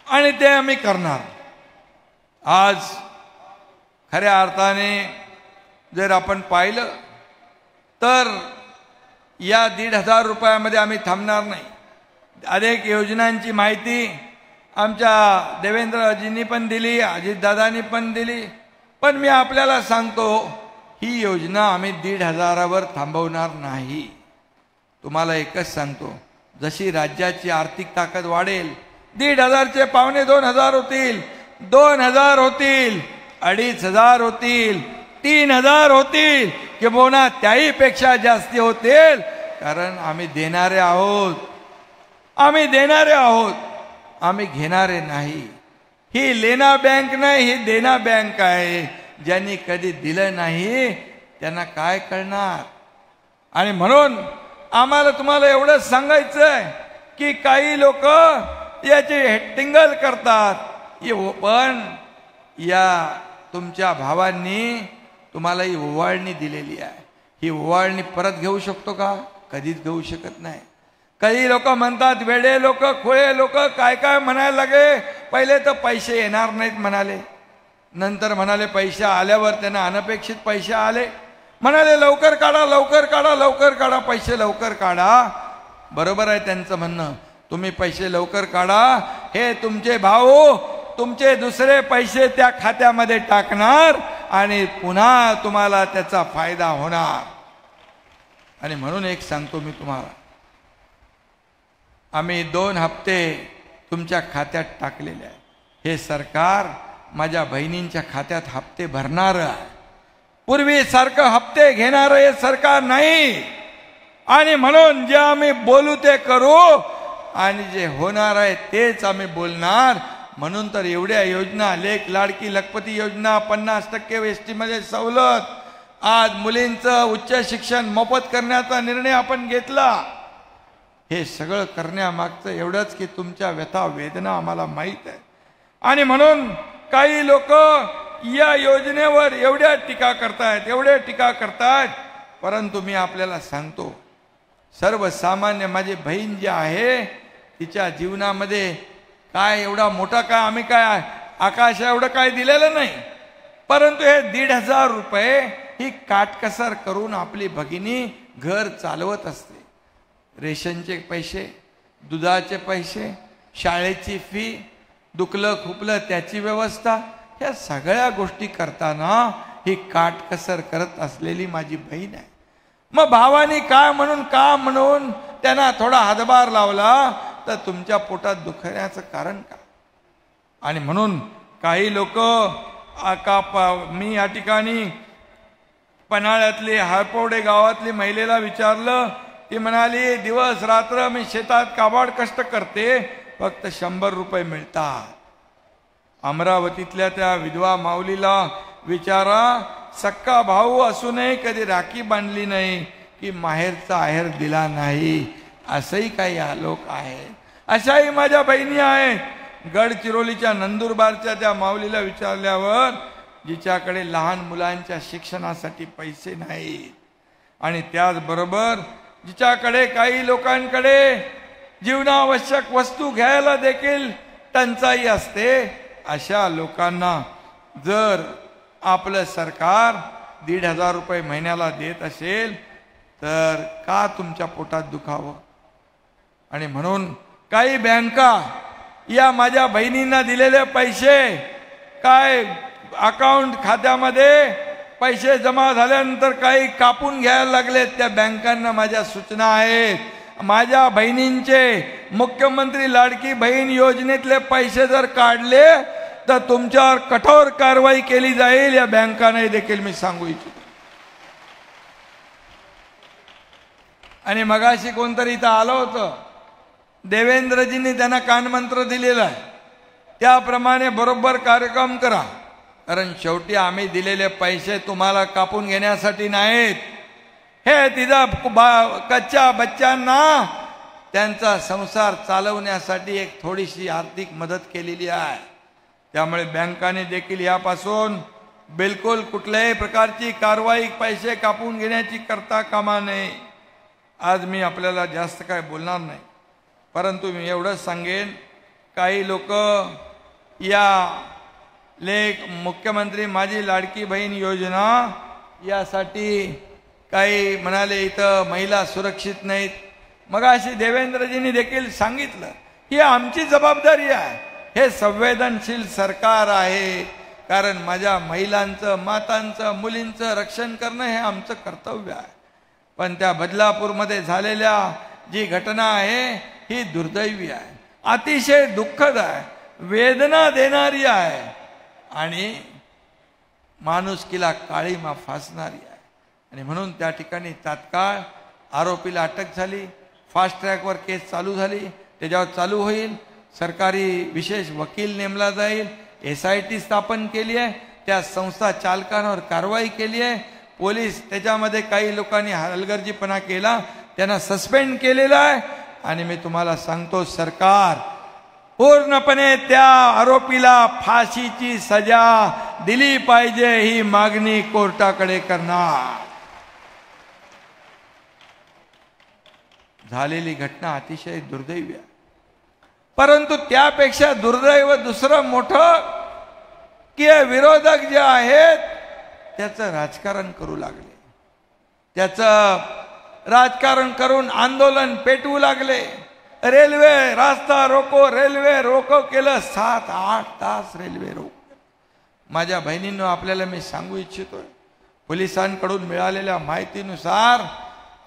आणि ते आम्ही करणार. आज खऱ्या अर्थाने जर आपण पाहिलं तर या 1,500 रुपयामध्ये आम्ही थांबणार नाही. अनेक योजनांची माहिती आमच्या देवेंद्रजींनी पण दिली, अजितदादांनी पण दिली. पण मी आपल्याला सांगतो, ही योजना आम्ही 1,500वर थांबवणार नाही. तुम्हाला एकच सांगतो, जशी राज्याची आर्थिक ताकद वाढेल, 1,500चे 2,500 होतील, 2,000 होतील, 2,500 होतील, 3,000 होतील, किंवा त्याही पेक्षा जास्ती होतील. कारण आम्ही देणारे आहोत, आम्ही देणारे आहोत, आम्ही घेणारे नाही. ही लेना बँक नाही, ही देना बँक आहे. ज्यांनी कधी दिलं नाही त्यांना काय कळणार. आणि म्हणून आम्हाला तुम्हाला एवढंच सांगायचं आहे की काही लोक याची टिंगल करतात, पण या तुमच्या भावांनी तुम्हाला ही ओवाळणी दिलेली आहे. ही ओवाळणी परत घेऊ शकतो का? कधीच घेऊ शकत नाही. काही लोक म्हणतात, वेडे लोक, खुळे लोक काय काय म्हणायला लागे. पहिले तर पैसे येणार नाहीत म्हणाले, नंतर म्हणाले पैसे आल्यावर त्यांना अनपेक्षित पैसे आले, म्हणाले लवकर काढा, लवकर काढा, लवकर काढा, पैसे लवकर काढा. बरोबर आहे त्यांचं म्हणणं, तुम्ही पैसे लवकर काढा. हे तुमचे भाऊ तुमचे दुसरे पैसे त्या खात्यामध्ये टाकणार आणि पुन्हा तुम्हाला त्याचा फायदा होणार. आणि म्हणून एक सांगतो मी तुम्हाला, आम्ही 2 हप्ते तुमच्या खात्यात टाकलेले आहे. हे सरकार माझ्या बहिणींच्या खात्यात हप्ते भरणार आहे. पूर्वीसारखं हप्ते घेणार हे सरकार नाही. आणि म्हणून जे आम्ही बोलू ते करू आणि जे होणार आहे तेच आम्ही बोलणार. म्हणून तर एवढ्या योजना, लेक लाडकी लखपती योजना, 50% एसटी मध्ये सवलत, आज मुलींचं उच्च शिक्षण मोफत करण्याचा निर्णय आपण घेतला. हे सगळं करण्यामागचं एवढंच की तुमच्या व्यथा वेदना आम्हाला माहीत आहे. आणि म्हणून काही लोक या योजनेवर एवढ्या टीका करतायत, एवढ्या टीका करतायत. परंतु मी आपल्याला सांगतो, सर्वसामान्य माझी बहीण जी आहे तिच्या जीवनामध्ये काय एवढा मोठा काय आम्ही काय आकाश एवढं काय दिलेलं नाही. परंतु हे 1,500 रुपये ही काटकसर करून आपली भगिनी घर चालवत असते. रेशनचे पैसे, दुधाचे पैसे, शाळेची फी, दुखलं खुपलं त्याची व्यवस्था, ह्या सगळ्या गोष्टी करताना ही काटकसर करत असलेली माझी बहीण आहे. मग भावानी काय म्हणून का म्हणून त्यांना थोडा हातभार लावला तर तुमच्या पोटात दुखण्याचं कारण का? आणि म्हणून काही लोक मी या ठिकाणी पन्हाळ्यातली हारपवडे गावातली महिलेला विचारलं. ती म्हणाली, दिवस रात्र मी शेतात काबाड कष्ट करते, फक्त 100 रुपये मिळतात. अमरावतीतल्या त्या विधवा माऊलीला विचारा, सक्का भाऊ असूनही कधी राखी बांधली नाही, की माहेरचा आहेर दिला नाही, असंही काही लोक आहेत. अशाही माझ्या बहिणी आहेत. गडचिरोलीच्या नंदुरबारच्या त्या माऊलीला विचारल्यावर जिच्याकडे लहान मुलांच्या शिक्षणासाठी पैसे नाहीत आणि त्याचबरोबर जिच्याकडे काही लोकांकडे जीवनावश्यक वस्तू घ्यायला देखील टंचाई असते, अशा लोकांना जर आपलं सरकार 1,500 रुपये महिन्याला देत असेल तर का तुमच्या पोटात दुखावं. आणि म्हणून काही बँका या माझ्या बहिणींना दिलेले पैसे काय अकाउंट खात्यामध्ये पैसे जमा झाल्यानंतर काही कापून घ्यायला लागलेत. त्या बँकांना माझ्या सूचना आहेत, माझ्या बहिणींचे मुख्यमंत्री लाडकी बहीण योजनेतले पैसे जर काढले तर तुमच्यावर कठोर कारवाई केली जाईल. या बँकांना देखील मी सांगू इच्छितो. आणि मगाशी कोणतरी इथं आलं होतं, देवेंद्रजींनी त्यांना कानमंत्र दिलेला आहे, त्याप्रमाणे बरोबर कार्यक्रम करा. कारण शेवटी आम्ही दिलेले पैसे तुम्हाला कापून घेण्यासाठी नाहीत. हे तिथं कच्च्या बच्चांना त्यांचा संसार चालवण्यासाठी एक थोडीशी आर्थिक मदत केलेली आहे. त्यामुळे बँकाने देखील यापासून बिलकुल कुठल्याही प्रकारची कारवाई पैसे कापून घेण्याची करता कामा नये. आज मी आपल्याला जास्त काय बोलणार नाही, परंतु मी एवढंच सांगेन, काही लोक या मुख्यमंत्री माझी लाडकी बहीण योजना यासाठी काही म्हणाले इथं महिला सुरक्षित नाहीत. मग अशी देवेंद्रजींनी देखील सांगितलं ही आमची जबाबदारी आहे. हे संवेदनशील सरकार आहे, कारण माझ्या महिलांचं, मातांचं, मुलींचं रक्षण करणं हे आमचं कर्तव्य आहे. पण त्या बदलापूरमध्ये झालेल्या जी घटना आहे ही दुर्दैवी आहे, अतिशय दुःखद आहे, वेदना देणारी आहे आणि माणुसकीला काळीमा फासणारी आहे. आणि म्हणून त्या ठिकाणी तात्काळ आरोपीला अटक झाली, फास्ट ट्रॅकवर केस चालू झाली, त्याच्यावर चालू होईल. सरकारी विशेष वकील नेमला जाईल, SIT स्थापन केली आहे, त्या संस्था चालकांवर कारवाई केली आहे. पोलीस त्याच्यामध्ये काही लोकांनी हलगर्जीपणा केला, त्यांना सस्पेंड केलेला आहे. आणि मी तुम्हाला सांगतो, सरकार पूर्णपणे त्या आरोपीला फाशीची सजा दिली पाहिजे ही मागणी कोर्टाकडे करणार. झालेली घटना अतिशय दुर्दैवी आहे, परंतु त्यापेक्षा दुर्दैव दुसरं मोठं की विरोधक जे आहेत त्याचं राजकारण करू लागले, त्याचं राजकारण करून आंदोलन पेटवू लागले. रेल्वे रास्ता रोको केलं, 7-8 तास रेल्वे रोको. माझ्या बहिणींनो, आपल्याला मी सांगू इच्छितोय, पोलिसांकडून मिळालेल्या माहितीनुसार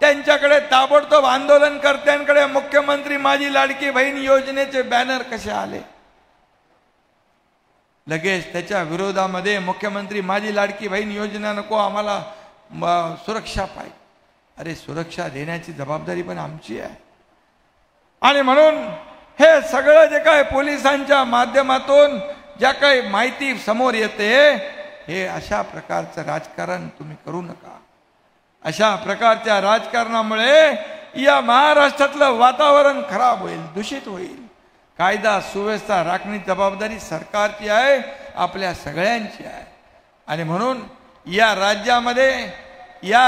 त्यांच्याकडे ताबडतोब आंदोलनकर्त्यांकडे मुख्यमंत्री माझी लाडकी बहीण योजनेचे बॅनर कसे आले. लगेच त्याच्या विरोधामध्ये मुख्यमंत्री माझी लाडकी बहीण योजना नको, आम्हाला सुरक्षा पाहिजे. अरे, सुरक्षा देण्याची जबाबदारी पण आमची आहे. आणि म्हणून हे सगळं जे काय पोलिसांच्या माध्यमातून ज्या काही माहिती समोर येते, हे अशा प्रकारचं राजकारण तुम्ही करू नका. अशा प्रकारच्या राजकारणामुळे या महाराष्ट्रातलं वातावरण खराब होईल, दूषित होईल. कायदा सुव्यवस्था राखण्याची जबाबदारी सरकारची आहे, आपल्या सगळ्यांची आहे. आणि म्हणून या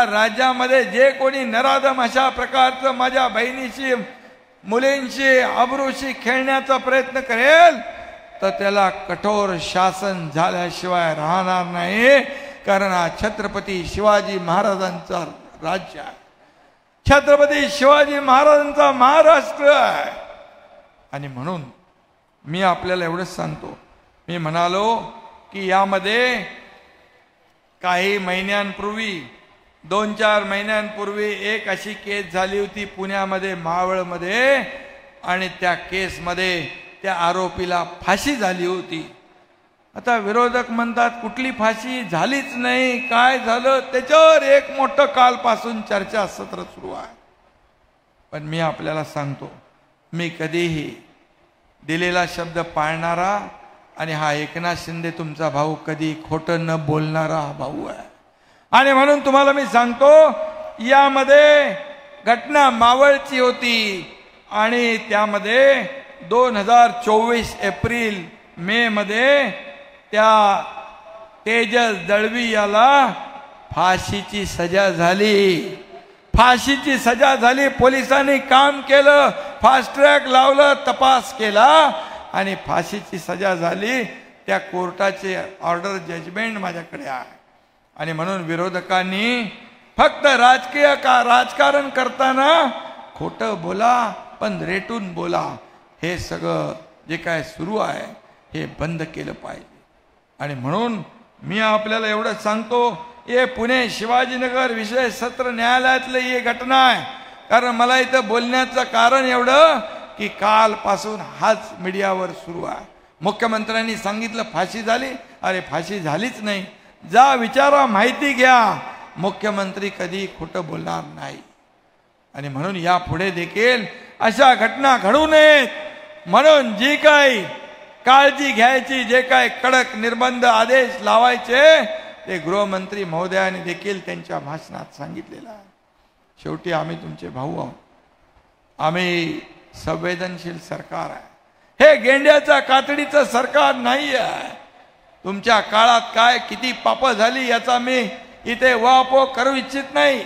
राज्यामध्ये जे कोणी नराधम अशा प्रकारचं माझ्या बहिणीशी, मुलींशी, अब्रूशी खेळण्याचा प्रयत्न करेल तर त्याला कठोर शासन झाल्याशिवाय राहणार नाही. कारण हा छत्रपती शिवाजी महाराजांचा राज्य आहे, छत्रपती शिवाजी महाराजांचा महाराष्ट्र आहे. आणि म्हणून मी आपल्याला एवढंच सांगतो, मी म्हणालो की यामध्ये काही महिन्यांपूर्वी, 2-4 महिन्यांपूर्वी एक अशी केस झाली होती पुण्यामध्ये, मावळमध्ये, आणि त्या केसमध्ये त्या आरोपीला फाशी झाली होती. आता विरोधक म्हणतात कुठली फाशी झालीच नाही, काय झालं, त्याच्यावर एक मोठं कालपासून चर्चा सत्र सुरू आहे. पण मी आपल्याला सांगतो, मी कधीही दिलेला शब्द पाळणारा आणि हा एकनाथ शिंदे तुमचा भाऊ कधी खोटं न बोलणारा भाऊ आहे. आणि म्हणून तुम्हाला मी सांगतो, यामध्ये घटना मावळची होती आणि त्यामध्ये 2024 एप्रिल मे मध्ये त्या तेजस दळवी याला फाशीची सजा झाली. फाशीची सजा झाली. पोलिसांनी काम केलं, फास्ट ट्रॅक लावलं, तपास केला आणि फाशीची सजा झाली. त्या कोर्टाचे ऑर्डर जजमेंट माझ्याकडे आहे. आणि म्हणून विरोधकांनी फक्त राजकारण करताना खोटं बोला पण रेटून बोला, हे सगळं जे काय सुरू आहे हे बंद केलं पाहिजे. आणि म्हणून मी आपल्याला एवढं सांगतो, हे पुणे शिवाजीनगर विशेष सत्र न्यायालयातली ही घटना आहे. कारण मला इथं बोलण्याचं कारण एवढं की कालपासून हाच मीडियावर सुरू आहे. मुख्यमंत्र्यांनी सांगितलं फाशी झाली, अरे फाशी झालीच नाही. जा विचारा, माहिती घ्या. मुख्यमंत्री कधी खोटं बोलणार नाही. आणि म्हणून यापुढे देखील अशा घटना घडू नयेत म्हणून जी काही काळजी घ्यायची, जे काय कडक निर्बंध आदेश लावायचे ते गृहमंत्री महोदयांनी देखील त्यांच्या भाषणात सांगितलेलं आहे. शेवटी आम्ही तुमचे भाऊ आहोत. आम्ही संवेदनशील सरकार आहे. हे गेंड्याच्या कातडीचं सरकार नाही आहे. तुमच्या काळात काय किती पाप झाली याचा मी इथे वापो करू इच्छित नाही.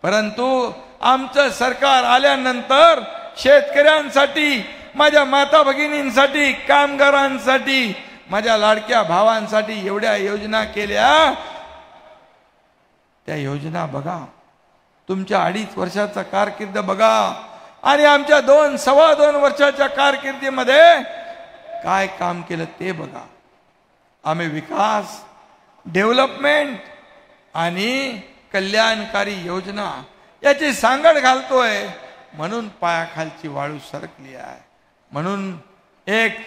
परंतु आमचं सरकार आल्यानंतर शेतकऱ्यांसाठी, माझ्या माता भगिनींसाठी, कामगारांसाठी, माझ्या लाडक्या भावांसाठी एवढ्या योजना केल्या. त्या योजना बघा, तुमच्या 2.5 वर्षाचा कारकीर्द बघा आणि आमच्या 2-2.25 वर्षाच्या कारकिर्दीमध्ये काय काम केलं ते बघा. आम्ही विकास, डेव्हलपमेंट आणि कल्याणकारी योजना याची सांगड घालतोय. म्हणून पायाखालची वाळू सरकली आहे. म्हणून एक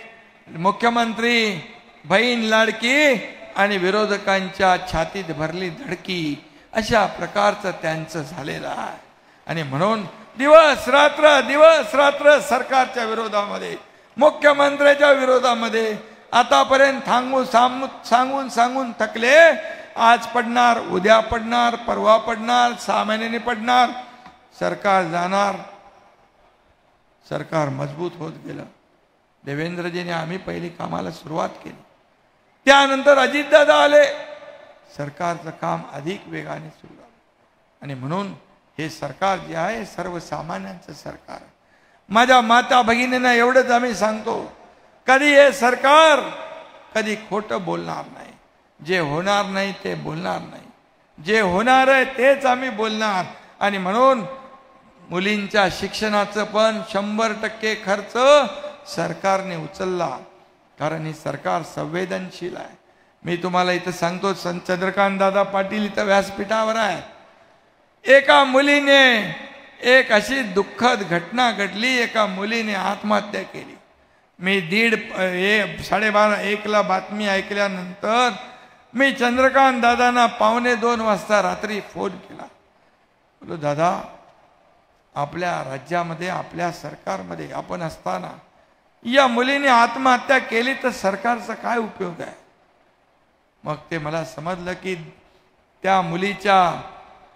मुख्यमंत्री बहीण लाडकी आणि विरोधकांच्या छातीत भरली धडकी, अशा प्रकारचं त्यांचं झालेलं आहे. आणि म्हणून दिवस रात्र सरकारच्या विरोधामध्ये, मुख्यमंत्र्याच्या विरोधामध्ये आतापर्यंत सांगून थकले. आज पडणार, उद्या पडणार, परवा पडणार, 6 महिन्यांनी पडणार. सरकार जाणार. सरकार मजबूत होत गेलं. देवेंद्रजीने आम्ही पहिली कामाला सुरुवात केली. त्यानंतर अजितदादा आले. सरकारचं काम अधिक वेगाने सुरू झालं. आणि म्हणून हे सरकार जे आहे सर्वसामान्यांचं सरकार आहे. माझ्या माता भगिनींना एवढंच आम्ही सांगतो, कधी हे सरकार कधी खोटं बोलणार नाही. जे होणार नाही ते बोलणार नाही. जे होणार आहे तेच आम्ही बोलणार. आणि म्हणून मुलींच्या शिक्षणाचं पण 100% खर्च सरकारने उचलला. कारण हे सरकार संवेदनशील आहे. मी तुम्हाला इथं सांगतो, चंद्रकांत दादा पाटील इथं व्यासपीठावर आहे. एका मुलीने, एक अशी दुःखद घटना घडली, एका मुलीने आत्महत्या केली. मी 12:30-1ला बातमी ऐकल्यानंतर मी चंद्रकांत दादांना 1:45 वाजता रात्री फोन केला. बोलो, दादा, आपल्या राज्यामध्ये, आपल्या सरकारमध्ये आपण असताना या मुलीने आत्महत्या केली तर सरकारचा काय उपयोग आहे? मग ते मला समजलं की त्या मुलीच्या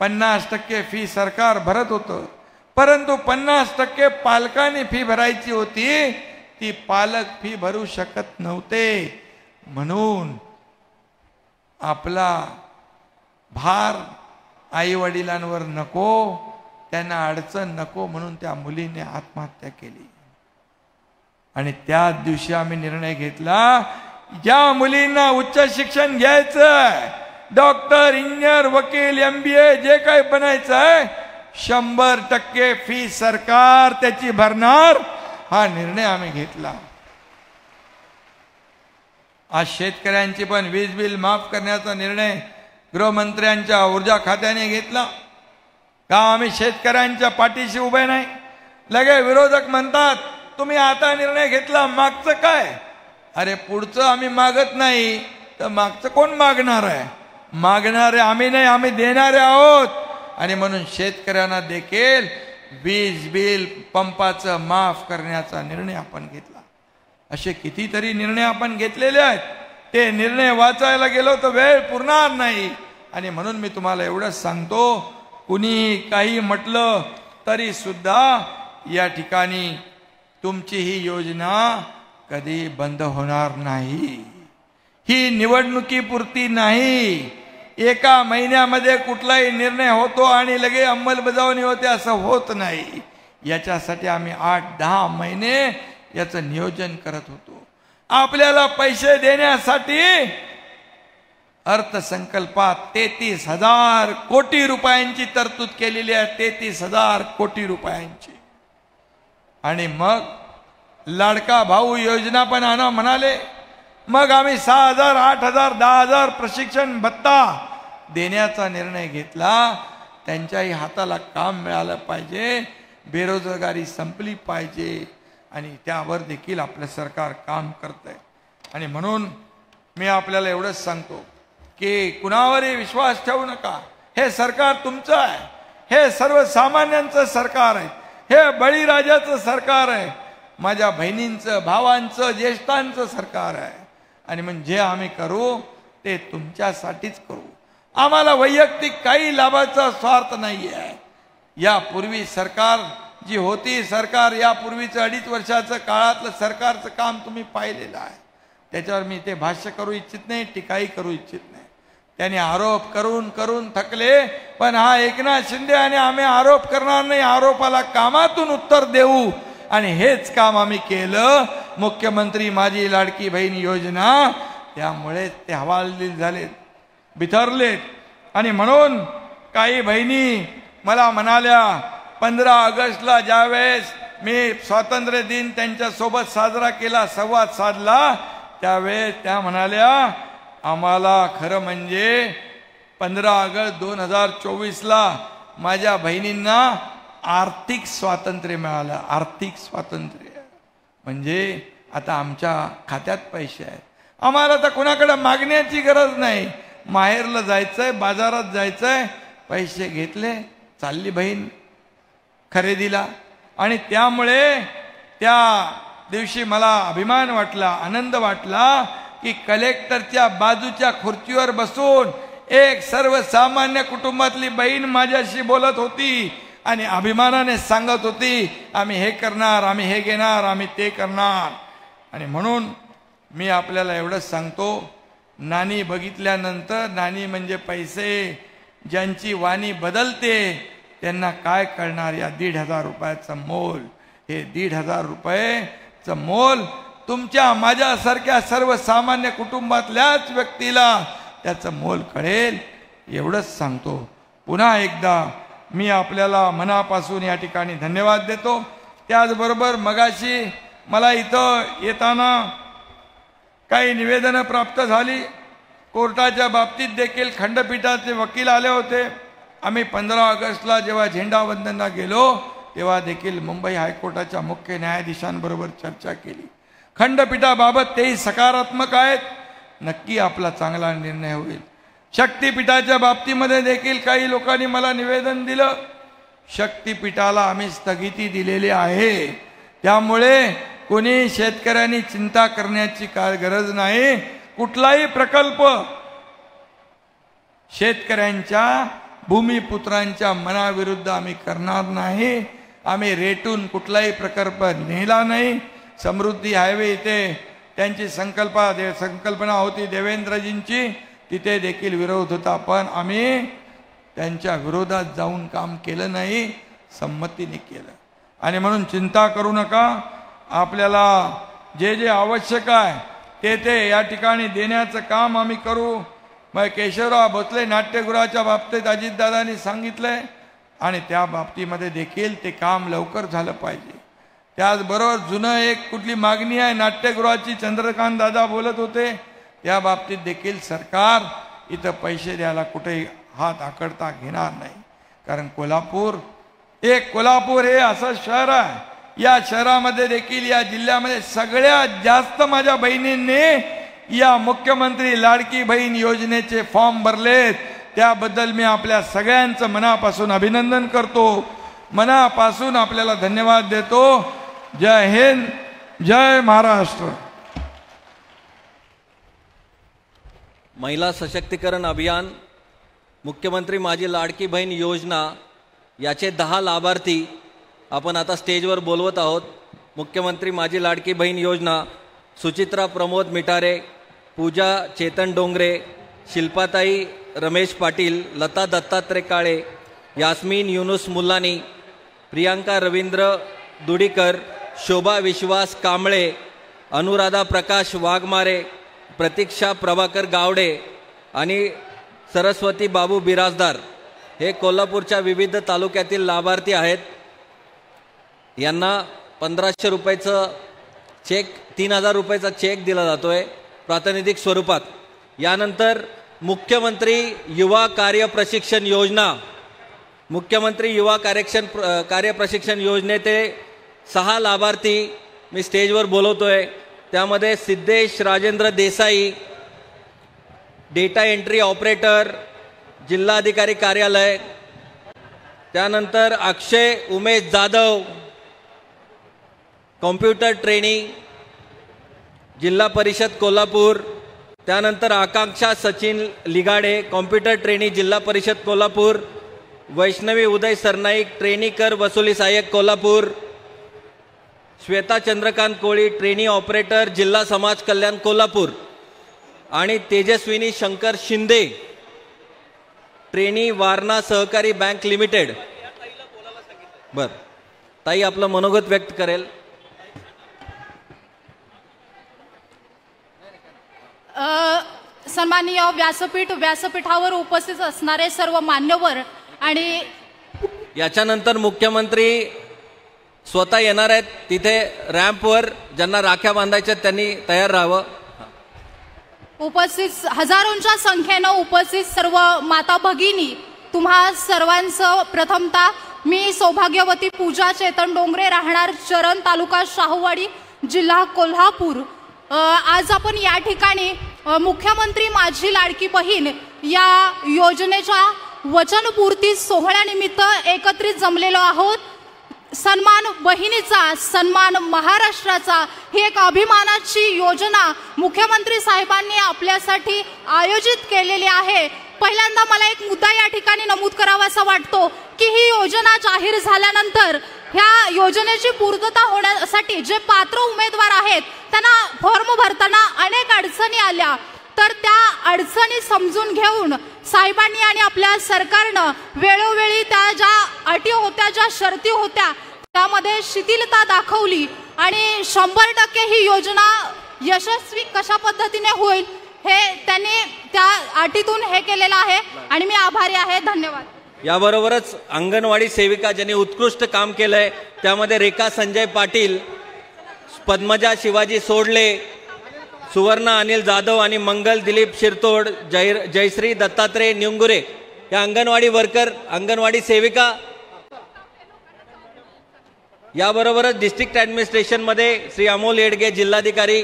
50% फी सरकार भरत होतं, परंतु 50% पालकांनी फी भरायची होती. ती पालक फी भरू शकत नव्हते. म्हणून आपला भार आई वडिलांवर नको, त्यांना अडचण नको, म्हणून त्या मुलीने आत्महत्या केली. आणि त्याच दिवशी आम्ही निर्णय घेतला, ज्या मुलींना उच्च शिक्षण घ्यायचंय, डॉक्टर, इंजिनियर, वकील, MBA जे काही बनायचंय, 100% फी सरकार त्याची भरणार. हा निर्णय आम्ही घेतला. आज शेतकऱ्यांची पण वीज बिल माफ करण्याचा निर्णय गृहमंत्र्यांच्या ऊर्जा खात्याने घेतला. का आम्ही शेतकऱ्यांच्या पाठीशी उभे नाही? लगे विरोधक म्हणतात, तुम्ही आता निर्णय घेतला, मागचं काय? अरे पुढचं आम्ही मागत नाही तर मागचं कोण मागणार आहे? मागणारे आम्ही नाही, आम्ही देणारे आहोत. आणि म्हणून शेतकऱ्यांना देखील वीज बिल पंपाचं माफ करण्याचा निर्णय आपण घेतला. असे कितीतरी निर्णय आपण घेतलेले आहेत. ते निर्णय वाचायला गेलो तर वेळ पुरणार नाही. आणि म्हणून मी तुम्हाला एवढंच सांगतो, कुणीही काही म्हटलं तरी सुद्धा या ठिकाणी तुमची ही योजना कधी बंद होणार नाही. ही निवडणुकीपुरती नाही. एका महिन्यामध्ये कुठलाही निर्णय होतो आणि लगे अंमलबजावणी होते असं होत नाही. याच्यासाठी आम्ही 8-10 महिने याचं नियोजन करत होतो. आपल्याला पैसे देण्यासाठी अर्थसंकल्पात 33,000 कोटी रुपयांची तरतूद केलेली आहे. 33,000 कोटी रुपयांची. आणि मग लाडका भाऊ योजना पण आणा म्हणाले. मग आम्ही 6,000, 8,000, 10,000 प्रशिक्षण भत्ता देण्याचा निर्णय घेतला. त्यांच्याही हाताला काम मिळालं पाहिजे, बेरोजगारी संपली पाहिजे आणि त्यावर देखील आपलं सरकार काम करतंय. आणि म्हणून मी आपल्याला एवढंच सांगतो की कुणावरही विश्वास ठेवू नका. हे सरकार तुमचं आहे. हे सर्वसामान्यांचं सरकार आहे. हे बळीराजाचं सरकार आहे. माझ्या बहिणींचं, भावांचं, ज्येष्ठांचं सरकार आहे. आणि म्हणजे आम्ही करू ते तुमच्यासाठीच करू. आम्हाला वैयक्तिक काही लाभाचा स्वार्थ नाही आहे. यापूर्वी सरकार जी होती, सरकार यापूर्वीचं 2.5 वर्षाचं काळातलं सरकारचं काम तुम्ही पाहिलेलं आहे. त्याच्यावर मी ते भाष्य करू इच्छित नाही, टीकाही करू इच्छित नाही. त्याने आरोप करून करून थकले. पण हा एकनाथ शिंदे आणि आम्ही आरोप करणार नाही, आरोपाला कामातून उत्तर देऊ. आणि हेच काम आम्ही केलं. मुख्यमंत्री माझी लाडकी बहीण योजना, त्यामुळे ते हवालदिल झालेत, बिथरलेत. आणि म्हणून काही बहिणी मला म्हणाल्या 15 ऑगस्टला ज्यावेळेस मी स्वातंत्र्य दिन त्यांच्यासोबत साजरा केला, संवाद साधला, त्यावेळेस त्या म्हणाल्या आम्हाला खरं म्हणजे 15 ऑगस्ट 2024ला माझ्या बहिणींना आर्थिक स्वातंत्र्य मिळालं. आर्थिक स्वातंत्र्य म्हणजे आता आमच्या खात्यात पैसे आहेत. आम्हाला आता कोणाकडे मागण्याची गरज नाही. माहेरला जायचंय, बाजारात जायचंय, पैसे घेतले, चालली बहीण खरेदीला. आणि त्यामुळे त्या दिवशी मला अभिमान वाटला, आनंद वाटला की कलेक्टरच्या बाजूच्या खुर्चीवर बसून एक सर्वसामान्य कुटुंबातली बहीण माझ्याशी बोलत होती आणि अभिमानाने सांगत होती आम्ही हे करणार, आम्ही हे घेणार, आम्ही ते करणार. आणि म्हणून मी आपल्याला एवढंच सांगतो, नाणी बघितल्यानंतर, नाणी म्हणजे पैसे, ज्यांची वाणी बदलते त्यांना काय कळणार या 1,500 रुपयाचं मोल. हे 1,500 रुपयेचं मोल तुमच्या माझ्यासारख्या सर्वसामान्य कुटुंबातल्याच व्यक्तीला त्याचं मोल कळेल. एवढंच सांगतो. पुन्हा एकदा मी आपल्याला मनापासून या ठिकाणी धन्यवाद देतो. त्याचबरोबर मगाशी मला इथं येताना काही निवेदनं प्राप्त झाली. कोर्टाच्या बाबतीत देखील खंडपीठाचे वकील आले होते. आम्ही 15 ऑगस्टला जेव्हा झेंडावंदनला गेलो तेव्हा देखील मुंबई हायकोर्टाच्या मुख्य न्यायाधीशांबरोबर चर्चा केली. खंडपीठाबाबत तेही सकारात्मक आहेत. नक्की आपला चांगला निर्णय होईल. शक्तीपीठाच्या बाबतीमध्ये देखील काही लोकांनी मला निवेदन दिलं. शक्तीपीठाला आम्ही स्थगिती दिलेली आहे. त्यामुळे कोणी शेतकऱ्यांनी चिंता करण्याची काय गरज नाही. कुठलाही प्रकल्प शेतकऱ्यांच्या भूमिपुत्रांच्या मनाविरुद्ध आम्ही करणार नाही. आम्ही रेटून कुठलाही प्रकल्प नेला नाही. समृद्धी हायवे इथे त्यांची संकल्पना होती देवेंद्रजींची, तिथे देखील विरोध होता. पण आम्ही त्यांच्या विरोधात जाऊन काम केलं नाही, संमतीने केलं. आणि म्हणून चिंता करू नका. आपल्याला जे जे आवश्यक आहे ते या ठिकाणी देण्याचं काम आम्ही करू. मग केशवराव भोसले नाट्यगृहाच्या बाबतीत अजितदादांनी सांगितलंय आणि त्या बाबतीमध्ये देखील ते काम लवकर झालं पाहिजे. त्याचबरोबर जुनं एक कुठली मागणी आहे नाट्यगृहाची, चंद्रकांत दादा बोलत होते, त्या बाबतीत देखील सरकार इथं पैसे द्यायला कुठेही हात आकडता घेणार नाही. कारण कोल्हापूर हे असं शहर आहे, या शहरामध्ये देखील, या जिल्ह्यामध्ये सगळ्यात जास्त माझ्या बहिणींनी या मुख्यमंत्री लाडकी बहीण योजनेचे फॉर्म भरलेत. त्याबद्दल मी आपल्या सगळ्यांचं मनापासून अभिनंदन करतो, मनापासून आपल्याला धन्यवाद देतो. जय हिंद, जय महाराष्ट्र. महिला सशक्तीकरण अभियान मुख्यमंत्री माझी लाडकी बहीण योजना याचे 10 लाभार्थी आपण आता स्टेजवर बोलवत आहोत। मुख्यमंत्री माझी लाडकी बहीण योजना सुचित्रा प्रमोद मिठारे, पूजा चेतन डोंगरे, शिल्पाताई रमेश पाटील, लता दत्तात्रय काळे, यास्मीन युनुस मुल्लानी, प्रियांका रवींद्र दुडीकर, शोभा विश्वास कांबळे, अनुराधा प्रकाश वाघमारे, प्रतीक्षा प्रभाकर गावडे आणि सरस्वती बाबू बिराजदार हे कोल्हापूरच्या विविध तालुक्यातील लाभार्थी आहेत। यांना 1500 रुपयाचं चेक 3000 रुपयाचा चेक दिला जातोय प्रातिनिधिक स्वरूपात। यानंतर मुख्यमंत्री युवा कार्य प्रशिक्षण योजना, मुख्यमंत्री युवा कार्य प्रशिक्षण योजनेचे 6 लाभार्थी मी स्टेजवर बोलवतोय। त्यामध्ये Siddhesh Rajendra Desai, data entry operator, जिल्हाधिकारी कार्यालय, त्यानंतर अक्षय उमेश जाधव, कॉम्प्युटर ट्रेनिंग, जिल्हा परिषद कोल्हापूर, त्यानंतर आकांक्षा सचिन लिगाडे, कॉम्प्युटर ट्रेनिंग जिल्हा परिषद कोल्हापूर, वैष्णवी उदय सरनाईक, ट्रेनिकर वसुली सहाय्यक कोल्हापूर, श्वेता चंद्रकांत कोळी, ट्रेनी ऑपरेटर जिल्हा समाज कल्याण कोल्हापूर आणि तेजस्विनी शंकर शिंदे, ट्रेनी वारणा सहकारी बँक लिमिटेड। बर, ताई आपलं मनोगत व्यक्त करेल। सन्माननीय व्यासपीठावर उपस्थित असणारे सर्व मान्यवर आणि याच्यानंतर मुख्यमंत्री स्वतः येणार आहेत। तिथे रॅम्पवर ज्यांना राख्या बांधायच्या त्यांनी तयार राहावं। उपस्थित हजारोंच्या संख्येनं उपस्थित सर्व माता भगिनी, तुम्हा सर्वांचं प्रथमतः मी सौभाग्यवती पूजा चेतन डोंगरे, राहणार चरण, तालुका शाहूवाडी, जिल्हा कोल्हापूर। आज आपण या ठिकाणी मुख्यमंत्री माझी लाडकी बहीण या योजनेच्या वचनपूर्ती सोहळ्यानिमित्त एकत्रित जमलेलो आहोत। सन्मान बहिणीचा, सन्मान महाराष्ट्राचा ही एक अभिमानाची योजना मुख्यमंत्री साहेबांनी आपल्यासाठी आयोजित केलेली आहे। पहिल्यांदा मला एक मुद्दा या ठिकाणी नमूद करावासा वाटतो की ही योजना जाहीर झाल्यानंतर ह्या योजनेची पूर्तता होण्यासाठी जे पात्र उमेदवार आहेत त्यांना फॉर्म भरताना अनेक अडचणी आल्या, तर त्या अडचणी समजून घेऊन साहेबांनी आणि आपल्या सरकारनं वेळोवेळी त्या ज्या अटी होत्या, ज्या शर्ती होत्या त्यामध्ये शिथिलता दाखवली आणि 100% ही योजना यशस्वी कशा पद्धतीने होईल हे त्यांनी त्या अटीतून हे केलेलं आहे आणि मी आभारी आहे। धन्यवाद। याबरोबरच अंगणवाडी सेविका ज्यांनी उत्कृष्ट काम केलंय त्यामध्ये रेखा संजय पाटील, पद्मजा शिवाजी सोडले, सुवर्णा अनिल जाधव आणि मंगल दिलीप शिरतोड, जयश्री दत्तात्रय निंगुरे या अंगणवाडी वर्कर, अंगणवाडी सेविका। याबरोबरच डिस्ट्रिक्ट ॲडमिनिस्ट्रेशन मध्ये श्री अमोल येडगे जिल्हाधिकारी,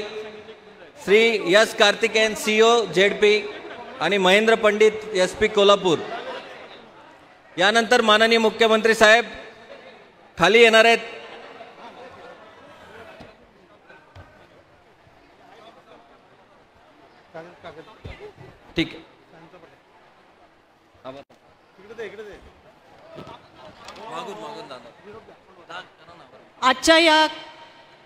Shri S Karthikeyan CEO ZP आणि महेंद्र पंडित SP कोल्हापूर। यानंतर माननीय मुख्यमंत्री साहेब खाली येणार आहेत। ठीक आहे, आजच्या या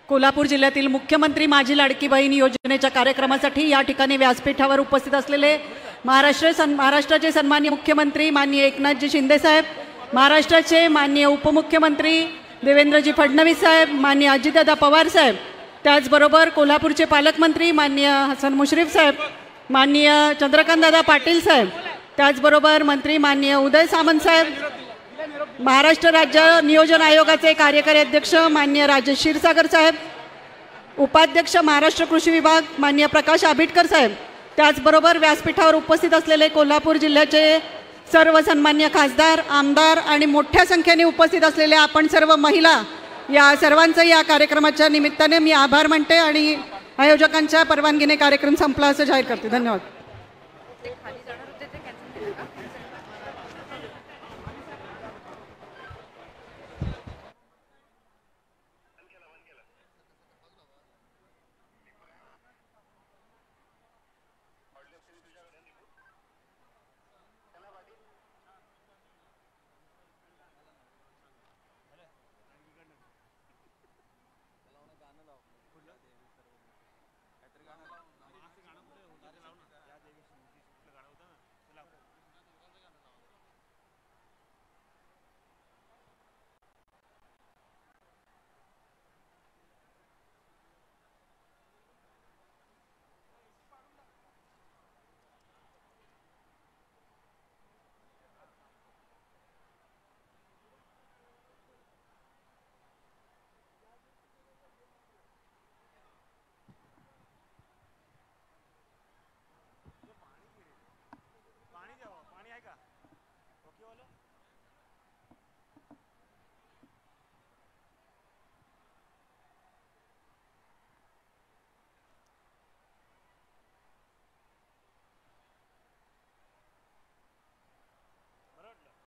कोल्हापूर जिल्ह्यातील मुख्यमंत्री माझी लाडकी बहीण योजनेच्या कार्यक्रमासाठी या ठिकाणी व्यासपीठावर उपस्थित असलेले महाराष्ट्राचे सन्माननीय मुख्यमंत्री माननीय एकनाथजी शिंदे साहेब, महाराष्ट्राचे माननीय उपमुख्यमंत्री देवेंद्रजी फडणवीस साहेब, माननीय अजितदादा पवार साहेब, त्याचबरोबर कोल्हापूरचे पालकमंत्री माननीय हसन मुश्रीफ साहेब, माननीय चंद्रकांतदादा पाटील साहेब, त्याचबरोबर मंत्री माननीय उदय सामंत साहेब, महाराष्ट्र राज्य नियोजन आयोगाचे कार्यकारी अध्यक्ष माननीय राजेश क्षीरसागर साहेब, उपाध्यक्ष महाराष्ट्र कृषी विभाग माननीय प्रकाश आबिटकर साहेब, त्याचबरोबर व्यासपीठावर उपस्थित असलेले कोल्हापूर जिल्ह्याचे सर्व सन्मान्य खासदार, आमदार आणि मोठ्या संख्येने उपस्थित असलेल्या आपण सर्व महिला, या सर्वांचं या कार्यक्रमाच्या निमित्ताने मी आभार मानते आणि आयोजकांच्या परवानगीने कार्यक्रम संपला असं जाहीर करते। धन्यवाद।